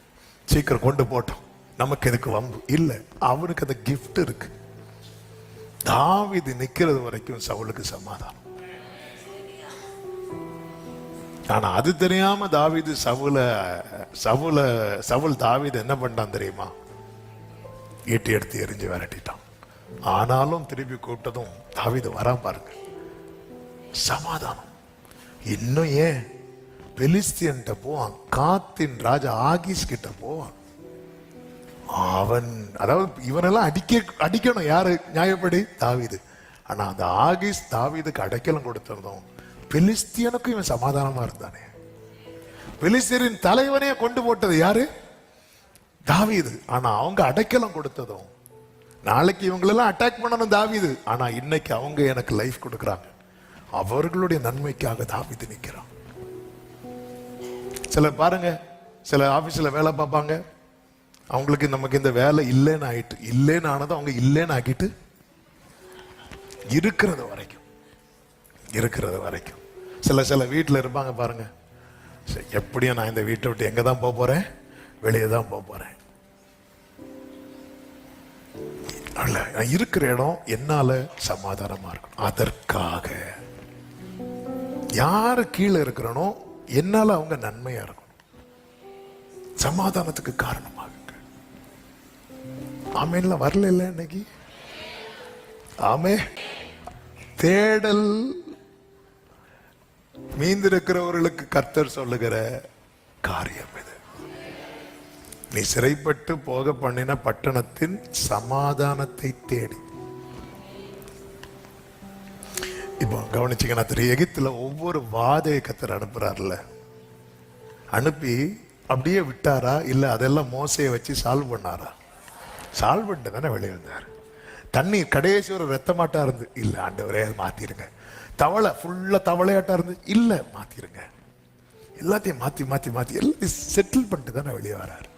சீக்கிரம் கொண்டு போட்டோம், நமக்கு எதுக்கு வம்பு இல்ல. அவனுக்கு அந்த கிஃப்ட் இருக்கு. தாவீது நிக்கிறது வரைக்கும் சவுலுக்கு சமாதானம். ஆனா அது தெரியாம தாவீது சவுல் தாவீது என்ன பண்ணான் தெரியுமா? ஈட்டி எடுத்து எரிஞ்சு விரட்டிட்டான். ஆனாலும் திருப்பி கூப்பிட்டதும் தாவீது வரான் பாருங்க, சமாதானம். இன்னும் ஏன் பெலிஸ்தியன்ட்ட போவான், காத்தின் ராஜா ஆகீஸ் கிட்ட போவான். அவன் அதாவது இவனெல்லாம் அடிக்கணும். யாரு நியாயப்படி? தாவீது. ஆனா அந்த ஆகீஸ் தாவீதுக்கு அடைக்கலம் கொடுத்திருந்தோம். பெலிஸ்தியனுக்கும் இவன் சமாதானமா இருந்தானே. பெலிஸ்தியரின் தலைவனையே கொண்டு போட்டது யாரு? தாவீது. ஆனா அவங்க அடைக்கலம் கொடுத்ததும், நாளைக்கு இவங்களெல்லாம் அட்டாக் பண்ணணும் தாவீது, ஆனா இன்னைக்கு அவங்க எனக்கு லைஃப் கொடுக்கறாங்க. அவர்களுடைய நன்மைக்காக தாவீது நிக்கிறான். சிலர் பாருங்க, சில ஆபீஸ்ல வேலை பார்ப்பாங்க, அவங்களுக்கு நமக்கு இந்த வேலை இல்லைன்னு ஆனதும் அவங்க இல்லைன்னு ஆக்கிட்டு இருக்கிறது வரைக்கும் சில வீட்டில் இருப்பாங்க பாருங்க, எப்படியும் நான் இந்த வீட்டை விட்டு எங்க தான் போக போறேன்? வெளியே தான் போக போறேன். இருக்கிற இடம் என்னால சமாதானமா இருக்கும். அதற்காக யாரு கீழே இருக்கிறனோ என்னால அவங்க நன்மையா இருக்கும். சமாதானத்துக்கு காரணமாக ஆமேன்ல வரல இல்ல இன்னைக்கு. ஆமே. தேடல் மீந்திருக்கிறவர்களுக்கு கர்த்தர் சொல்லுகிற காரியம் இது. நீ சிறைப்பட்டு போக பண்ணின பட்டணத்தின் சமாதானத்தை தேடி. இப்போ கவனிச்சீங்கன்னா தெரியும், எகிப்துல ஒவ்வொரு வாதையை கர்த்தர் அனுப்புறாருல, அனுப்பி அப்படியே விட்டாரா இல்ல அதெல்லாம் மோசையை வச்சு சால்வ் பண்ணாரா? சால்வ் பண்ணிட்டு தானே வெளியே வந்தார். தண்ணி கடைசி ஒரு ரத்தமாட்டா இருந்து, இல்ல ஆண்டவரே மாத்திருங்க. தவளை ஃபுல்லா தவளையாட்டா இருந்து, இல்ல மாத்திருங்க. எல்லாத்தையும் மாத்தி எல்லாத்தையும் செட்டில் பண்ணிட்டு தானே வெளியே வராரு.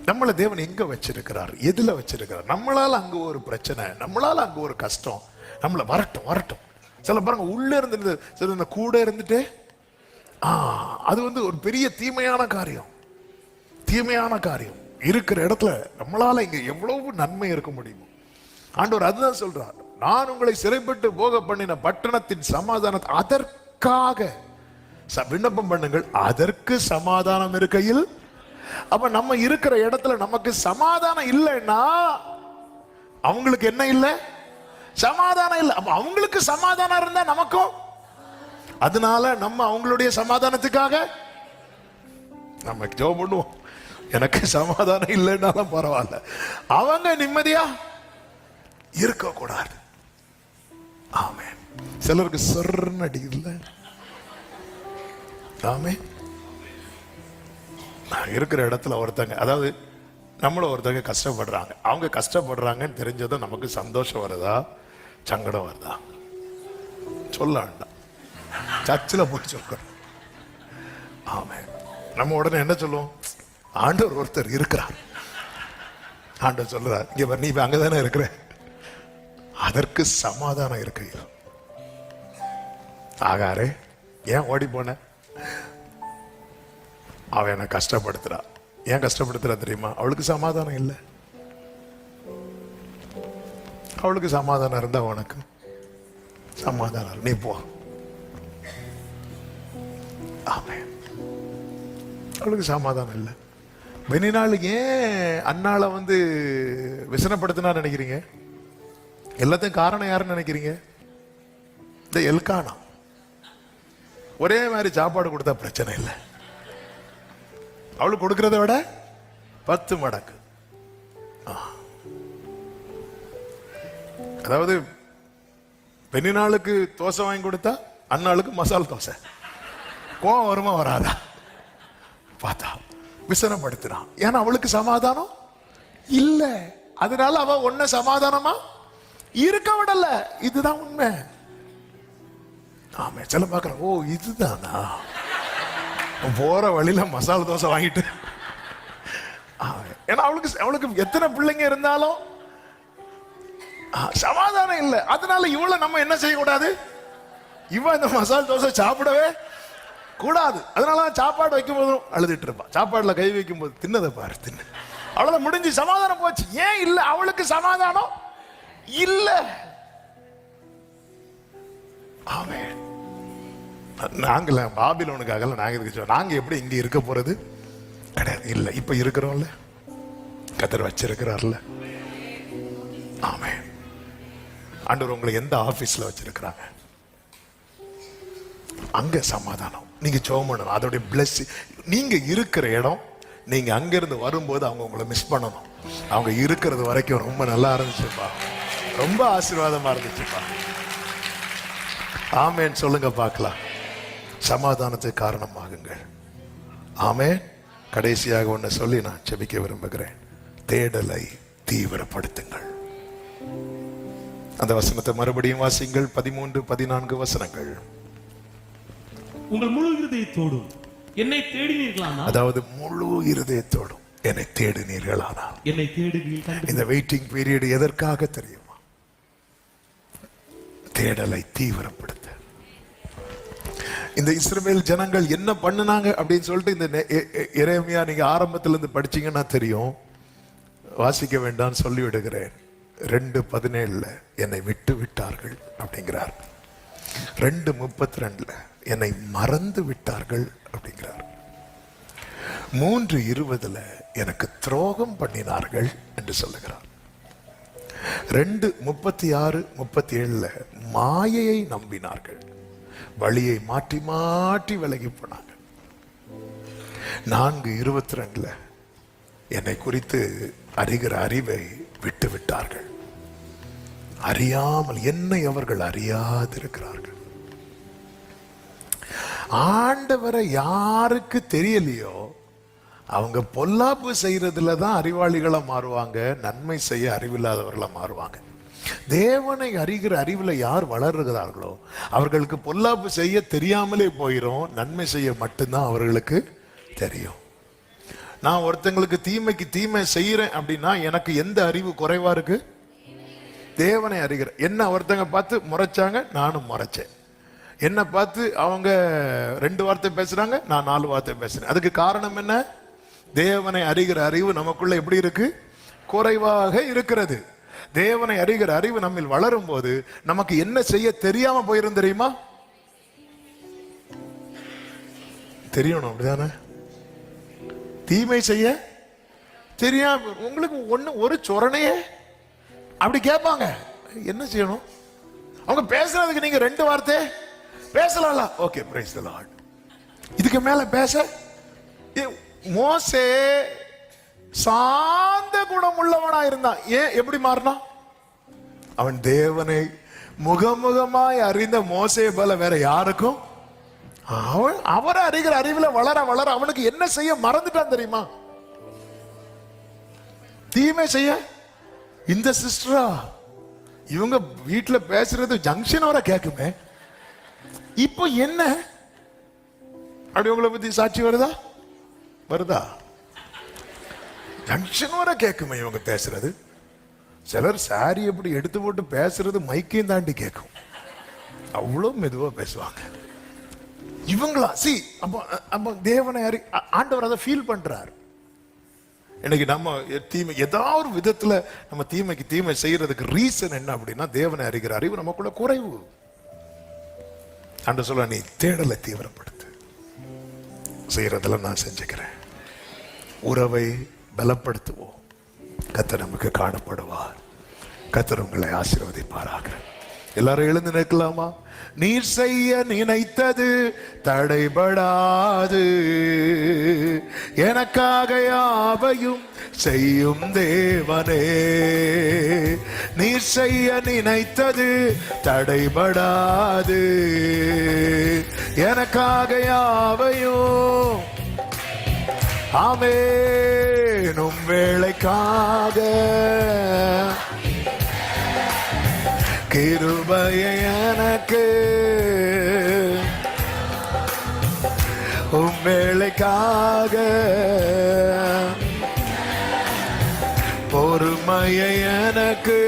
நம்மள தேவன் எங்க வச்சிருக்கிறார்? எதுல வச்சிருக்கிறார்? நம்மளால அங்க ஒரு பிரச்சனை, நம்மளால அங்க ஒரு கஷ்டம், நம்மள வரட்டும். சில பாருங்க, உள்ள இருந்து கூட இருந்துட்டு அது ஒரு பெரிய தீமையான காரியம். இருக்கிற இடத்துல நம்மளால இங்க எவ்வளவு நன்மை இருக்க முடியுமோ ஆண்டவர் அதுதான் சொல்றார். நான் உங்களை சிறைப்பட்டு போக பண்ணின பட்டணத்தின் சமாதானத்தை அதற்காக விண்ணப்பம் பண்ணுங்கள், அதற்கு சமாதானம் இருக்கையில். அப்ப நம்ம இருக்கிற இடத்துல நமக்கு சமாதானம் இல்லைன்னா அவங்களுக்கு என்ன இல்லை? சமாதானம் இல்லை. அப்ப அவங்களுக்கு சமாதானம் இருந்தா நமக்கும், அதனால நம்ம அவங்களுடைய சமாதானத்துக்காக நம்ம ஜெபம் பண்ணுவோம். எனக்கு சமாதானம் இல்லைன்னாலும் பரவாயில்ல, அவங்க நிம்மதியா இருக்க கூடாது. ஆமே. சிலருக்கு சொர்ண அடிக்கல. ஆமே. இருக்கிற இடத்துல ஒருத்தங்க, அதாவது நம்மள ஒருத்தங்க கஷ்டப்படுறாங்க, அவங்க கஷ்டப்படுறாங்கன்னு தெரிஞ்சதும் நமக்கு சந்தோஷம் வருதா சங்கடம் வருதா? சொல்ல வேண்டாம், சர்ச்சில் போய் சொல்றோம். ஆமே. நம்ம உடனே என்ன சொல்லுவோம்? ஆண்டவர் ஒருத்தர் இருக்கிறார், ஆண்டவர் சொல்றார், இங்க பாரு, நீ இப்ப அங்கதானே இருக்கிற, அதற்கு சமாதானம் இருக்கு. ஆகாரே, ஏன் ஓடி போன? அவன் என்ன கஷ்டப்படுத்துறா. ஏன் கஷ்டப்படுத்துறா தெரியுமா? அவளுக்கு சமாதானம் இல்லை. அவளுக்கு சமாதானம் இருந்தா உனக்கு சமாதானம், நீ போ. ஆமென். அவளுக்கு சமாதானம் இல்லை. பெனினாள் ஏன் அண்ணாளை விசனப்படுத்தினா நினைக்கிறீங்க? எல்லாத்தையும் காரணம் யாருன்னு நினைக்கிறீங்க? இந்த எல்கானா. ஒரே மாதிரி சாப்பாடு கொடுத்தா பிரச்சனை இல்லை, அவளுக்கு கொடுக்கறத விட 10 மடங்கு. அதாவது பெண்ணினாளுக்கு தோசை வாங்கி கொடுத்தா அண்ணாளுக்கு மசால் தோசை. கோவம் வருமா வராதா? பார்த்தா விசனப்படுத்தினான். ஏன்னா அவளுக்கு சமாதானம் இல்ல, அதனால அவ ஒன்ன சமாதானமா இருக்க விடல. இதுதான் உண்மை. ஆமா, சில பாக்குறேன், ஓ இதுதானா, போற வழியில மசால் தோசை வாங்கிட்டு. ஏன்னா அவளுக்கு எத்தனை பிள்ளைங்க இருந்தாலும் சமாதானம் இல்லை. அதனால இவளை நம்ம என்ன செய்யக்கூடாது? இவன் இந்த மசால் தோசை சாப்பிடவே கூடாது. அதனால சாப்பாடு வைக்கும் போதும் அழுதுட்டு இருப்பான். சாப்பாடுல கை வைக்கும் போது, தின்னதை பாரு, தின்னு, அவ்வளவு முடிஞ்சு, சமாதானம் போச்சு. ஏன் இல்ல? அவளுக்கு சமாதானம் இல்ல. ஆமென். நாங்கள பாபிலோனுக்காக நாங்க இருக்கு, நாங்க எப்படி இங்க இருக்க போறது கிடையாது. இல்ல, இப்ப இருக்கிறோம்ல, கர்த்தர் வச்சிருக்கிறார்ல. ஆமென். ஆண்டவர் உங்களை எந்த ஆபீஸ்ல வச்சிருக்கிறாங்க, அங்க சமாதானம். நீங்க சோமணும், அதோடைய பிளஸ். நீங்க இருக்கிற இடம், நீங்க அங்கிருந்து வரும்போது அவங்க உங்களை மிஸ் பண்ணணும். அவங்க இருக்கிறது வரைக்கும் ரொம்ப நல்லா இருந்துச்சுப்பா, ரொம்ப ஆசீர்வாதமா இருந்துச்சுப்பா. ஆமேன் சொல்லுங்க பார்க்கலாம். சமாதானத்துக்கு காரணமாகுங்கள். ஆமேன். கடைசியாக ஒன்னு சொல்லி நான் ஜெபிக்க விரும்புகிறேன். தேடலை தீவிரப்படுத்துங்கள். அந்த வசனத்தை மறுபடியும் வாசிங்கள். 13, 14 வசனங்கள். உங்கள் முழு இருதயத்தோடும் என்னை தேடினீர்களானால், அதாவது முழு இருதயத்தோடும் என்னை தேடினீர்களானால். என்னை தேடுவீர்கள். இந்த வெயிட்டிங் பீரியட் எதற்காக தெரியுமா? தேடலை தீவிரப்படுத்த. இந்த இஸ்ரவேல் ஜனங்கள் என்ன பண்ணுனாங்க அப்படின்னு சொல்லிட்டு இந்த எரேமியா நீங்க ஆரம்பத்துல இருந்து படிச்சீங்கன்னா தெரியும். வாசிக்க வேண்டாம் சொல்லி விடுகிறேன். 2:17 என்னை விட்டு விட்டார்கள் அப்படிங்கிறார். 2:32 என்னை மறந்து விட்டார்கள் அப்படிங்கிறார். 3:20 எனக்கு துரோகம் பண்ணினார்கள் என்று சொல்லுகிறார். 2:36, 37 மாயையை நம்பினார்கள், வழியை மாற்றி மாற்றி விலகி போனாங்க. 4:22 என்னை குறித்து அறிகிற அறிவை விட்டு விட்டார்கள். அறியாமல் என்னை அவர்கள் அறியாதிருக்கிறார்கள். ஆண்டவரை யாருக்கு தெரியலையோ அவங்க பொல்லாப்பு செய்யறதுல தான் அறிவாளிகளா மாறுவாங்க, நன்மை செய்ய அறிவில்லாதவர்களா மாறுவாங்க. தேவனை அறிகிற அறிவுல யார் வளர்கிறார்களோ அவர்களுக்கு பொல்லாப்பு செய்ய தெரியாமலே போயிரும், நன்மை செய்ய மட்டும்தான் அவர்களுக்கு தெரியும். நான் ஒருத்தங்களுக்கு தீமைக்கு தீமை செய்யறேன் அப்படின்னா எனக்கு எந்த அறிவு குறைவா இருக்கு? தேவனை அறிகிற. என்ன ஒருத்தங்க பார்த்து முறைச்சாங்க, நானும் முறைச்சேன். என்ன பார்த்து அவங்க 2 வார்த்தை பேசுறாங்க, நான் 4 வார்த்தை பேசுறேன். அதுக்கு காரணம் என்ன? தேவனை அறிகிற அறிவு நமக்குள்ள எப்படி இருக்கு? குறைவாக இருக்கிறது. தேவனை அறிகிற அறிவு நம்மில் வளரும் போது நமக்கு என்ன செய்ய தெரியாம போயிரும் தெரியுமா? தெரியணும், அப்படிதானே? தீமை செய்ய தெரியாம உங்களுக்கு ஒரு சொரணையே அப்படி கேட்பாங்க. என்ன செய்யணும்? அவங்க பேசுறதுக்கு நீங்க 2 வார்த்தை பேசலாம். Okay, praise the Lord. இதுக்கு மேல பேச மோசே சாந்த குணம் உள்ளவனா இருந்தான். ஏன் எப்படி மாறினா? அவன் தேவனை முகமுகமாய் அறிந்த மோசே போல வேற யாருக்கும் அவரை அறிகிற அறிவுல வளர வளர அவனுக்கு என்ன செய்ய மறந்துட்டான் தெரியுமா? தீமை செய்ய. இந்த சிஸ்டரா இவங்க வீட்டுல பேசுறது ஜங்ஷன் வர கேக்குமே, இப்போ என்ன அப்படி உங்களை பத்தி சாட்சி வருதா? ஜங்ஷன் வர கேட்குமே இவங்க பேசுறது. சிலர் சாரி எப்படி எடுத்து போட்டு பேசுறது மைக்கையும் தாண்டி கேட்கும், அவ்வளவு மெதுவா பேசுவாங்க இவங்களா. அப்ப தேவனை ஆண்டவர் அதை ஃபீல் பண்றார். இன்னைக்கு நம்ம தீமை ஏதாவது ஒரு விதத்துல நம்ம தீமைக்கு தீமை செய்யறதுக்கு ரீசன் என்ன அப்படின்னா, தேவனை அறிகிற அறிவு நமக்குள்ள குறைவு. ஆண்டவர் சொல்ல, நீ தேடலை தீவிரப்படுத்து, செய்யறதெல்லாம் நான் செஞ்சுக்கிறேன். உறவை பலப்படுத்துவோம், கர்த்தர் நமக்கு காணப்படுவார். கர்த்தர் உங்களை ஆசீர்வதிப்பாராக. எல்லாரும் எழுந்து நிற்கலாமா? நீர் செய்ய நினைத்தது தடைபடாது, எனக்காக யாவையும் செய்யும் தேவனே. நீர் செய்ய நினைத்தது தடைபடாது, எனக்காக யாவையும். ஆமென். உம் வேளைக்காக கிருபையை எனக்கு, உம் வேளைக்காக பொறுமையை எனக்கு.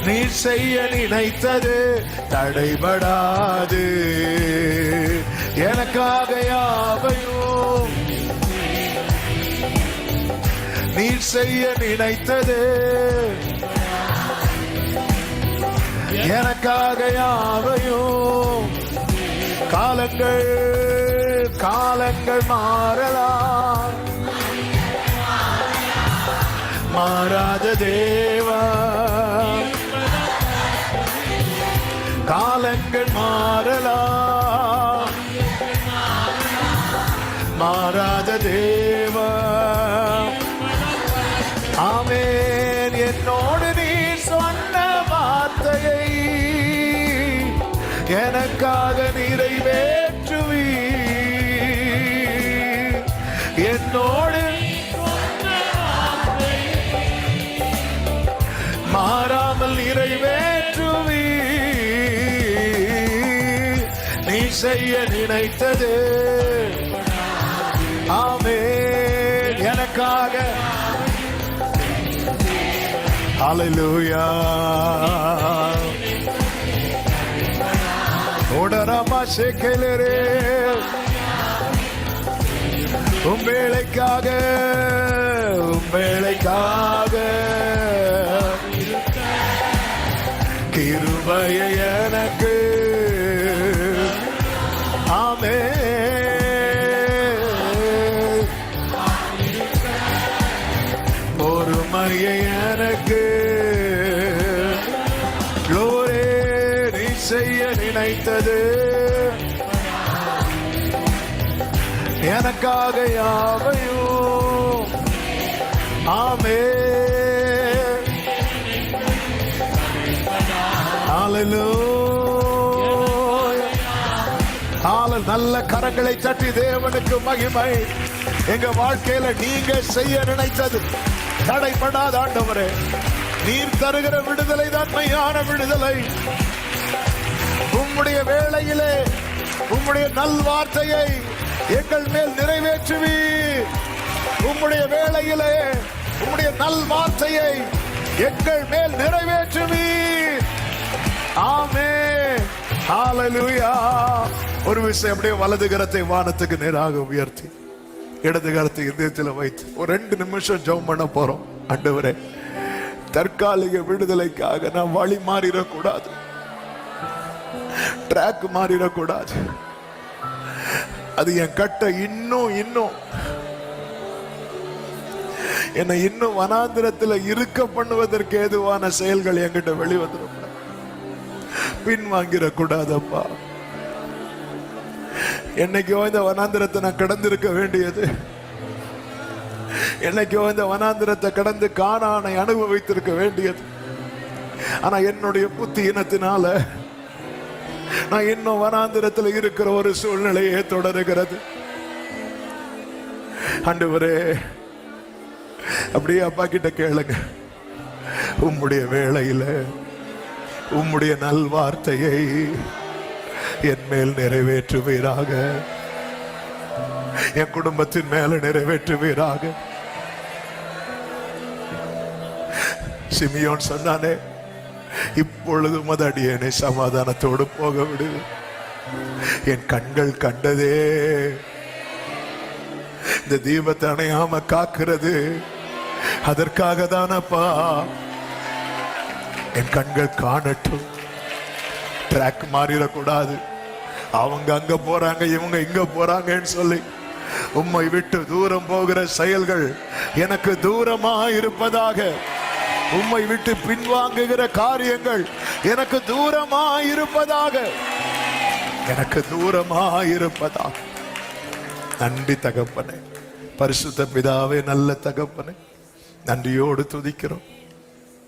நீ செய்ய நினைத்தது தடைபடாது, எனக்காக யாவையும். நீ செய்ய நினைத்தது எனக்காக யாவையும். காலங்கள் காலங்கள் மாறலாம், மாறாத தேவா. காலங்கள் மாறலாம், மாறாத தேவா. ஆமென். என்னோடு நீ சொன்ன வார்த்தையை எனக்காக நிறைவேற்றுவி. என்னோடு மாறாமல் நிறைவேற்றுவி. நீ செய்ய நினைத்தது ஆமென் எனக்காக. ஹல்லேலூயா. ஓடராமா சேக்கலரே, உம் வேளைக்காக உம் வேளைக்காக கிருபையை எனக்கு. ஆமென். பொறுமையை எனக்கு. glory. நீ செய்ய நினைத்தது எனக்காக யாவையும். ஆமென். ஹல்லேலூயா. நல்ல கரங்களை தட்டி தேவனுக்கு மகிமை. எங்க வாழ்க்கையில நீங்க செய்ய நினைத்தது தடைபடாத ஆண்டவரே, நீர் தருகிற விடுதலை தான் மெய்யான விடுதலை. உம்முடைய வேளையிலே உம்முடைய நல்வார்த்தையை எங்கள் மேல் நிறைவேற்றுவி. உம்முடைய வேளையிலே உம்முடைய நல்வார்த்தையை எங்கள் மேல் நிறைவேற்றுவி. ஆமென். ஹல்லேலூயா. ஒரு விஷயம், அப்படியே வலது கரத்தை வானத்துக்கு நேராக உயர்த்தி இடது கரத்தை இதயத்தில் வைத்து ஒரு 2 நிமிஷம் ஜெபம் பண்ண போறோம். ஆண்டவரே, தற்காலிக விடுதலைக்காக நான் வழி மாறிடக்கூடாது, ட்ராக் மாறிடக்கூடாது. அது என் கட்ட இன்னும் என்னை இன்னும் வனாந்திரத்தில் இருக்க பண்ணுவதற்கு ஏதுவான செயல்கள் என்கிட்ட வெளிவந்துடும். பின் வாங்கிடக்கூடாதப்பா. என்னைக்கோ இந்த வனாந்திரத்தை நான் கடந்திருக்க வேண்டியது, என்னைக்கோ இந்த வனாந்திரத்தை கடந்து கானானை அனுபவித்திருக்க வேண்டியது. ஆனா என்னுடைய புத்தி இனத்தினால நான் இன்னும் வனாந்திரத்தில் இருக்கிற ஒரு சூழ்நிலையே தொடருகிறது. ஆண்டவரே, அப்படியே அப்பா கிட்ட கேளுங்க, உம்முடைய வேளையில உம்முடைய நல்வார்த்தையை என் மேல் நிறைவேற்றுவீராக. என் குடும்பத்தின் மேல நிறைவேற்றுவீராக. சிமியோன் சொன்னானே, இப்பொழுது அடியேனை சமாதானத்தோடு போக விடு. என் கண்கள் கண்டதே, இந்த தீபத்தை அணையாம காக்கிறது அதற்காக தானப்பா. என் கண்கள் காணட்டும், ட்ராக் மாறிடக்கூடாது. அவங்க அங்க போறாங்க, இவங்க இங்க போறாங்கன்னு சொல்லி உம்மை விட்டு தூரம் போகிற செயல்கள் எனக்கு தூரமா இருப்பதாக. உம்மை விட்டு பின்வாங்குகிற காரியங்கள் எனக்கு தூரமா இருப்பதாக, எனக்கு தூரமா இருப்பதாக. நன்றி தகப்பனே, பரிசுத்த பிதாவே, நல்ல தகப்பனே, நன்றியோடு துதிக்கிறோம்.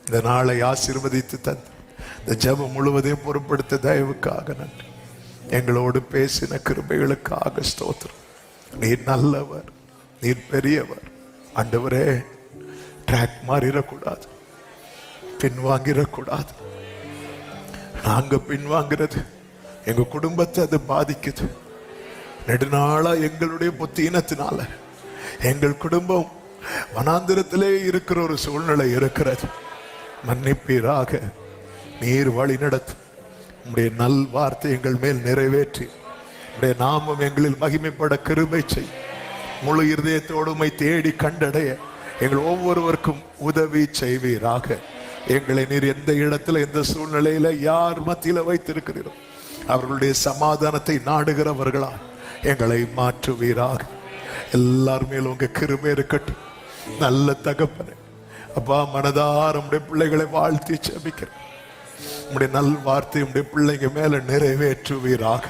இந்த நாளை ஆசீர்வதித்து தந்து இந்த ஜெபம் முழுவதையும் பொறுப்படுத்த தயவுக்காக நன்றி. எங்களோடு பேசின கிருபைகளுக்காக ஸ்தோத்திரம். நீர் நல்லவர், நீர் பெரியவர். ஆண்டவரே, ட்ராக் மாறிடக்கூடாது, பின்வாங்கிடக்கூடாது. நாங்க பின்வாங்கிறது எங்க குடும்பத்தை அது பாதிக்குது. நெடுநாளா எங்களுடைய புத்தீனத்தினால எங்கள் குடும்பம் வனாந்திரத்திலே இருக்கிற ஒரு சூழ்நிலை இருக்கிறது. மன்னிப்பீராக, நீர் வழி நடத்தும். உம்முடைய நல் வார்த்தை எங்கள் மேல் நிறைவேற்றி உம்முடைய நாமம் எங்களில் மகிமைப்பட கிருபை செய். முழு இருதயத்தோடு உம்மை தேடி கண்டடைய எங்கள் ஒவ்வொருவருக்கும் உதவி செய்வீராக. எங்களை நீர் எந்த இடத்துல, எந்த சூழ்நிலையில, யார் மத்தியில வைத்திருக்கிறீரோ அவர்களுடைய சமாதானத்தை நாடுகிறவர்களா எங்களை மாற்றுவீராக. எல்லார் மேலும் உங்க கிருபை இருக்கட்டும். நல்ல தகப்பனே, அப்பா, மனதார உம்முடைய பிள்ளைகளை வாழ்த்தி ஜெபிக்கிறேன். உம்முடைய நல் வார்த்தை உம்முடைய பிள்ளைங்க மேல நிறைவேற்றுவீராக.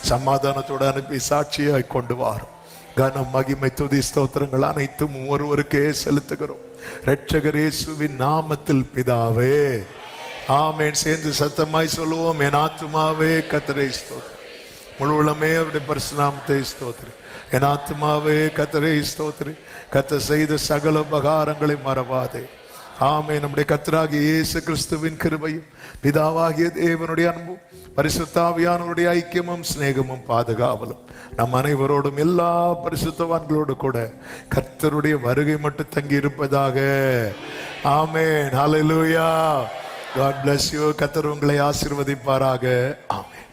சமாதானத்தோடு அனுப்பி சாட்சியாய் கொண்டு வாரும். கனம், மகிமை, துதி, ஸ்தோத்திரங்கள் அனைத்தும் ஒருவருக்கே செலுத்துகிறோம். இரட்சகர் இயேசுவின் நாமத்தில் பிதாவே, ஆமென். சேர்ந்து சத்தமாய் சொல்லுவோம். என் ஆத்துமாவே கர்த்தரை ஸ்தோத்திரி, முழு உளமே அவருடைய பரிசுநாமத்தை ஸ்தோத்திரி. என் ஆத்துமாவே கர்த்தரை ஸ்தோத்திரி, கர்த்தர் செய்த சகல உபகாரங்களை மறவாதே. ஆமென். நம்முடைய கர்த்தராகிய இயேசு கிறிஸ்துவின் கிருபையும் பிதாவாகிய தேவனுடைய அன்பும் பரிசுத்தாவியானவருடைய ஐக்கியமும் சிநேகமும் பாதுகாவலும் நம் அனைவரோடும் எல்லா பரிசுத்தவான்களோடு கூட கர்த்தருடைய வருகை மட்டும் தங்கி இருப்பதாக. ஆமென். ஹல்லேலூயா. God bless you. கர்த்தர் உங்களை ஆசீர்வதிப்பாராக. ஆமென்.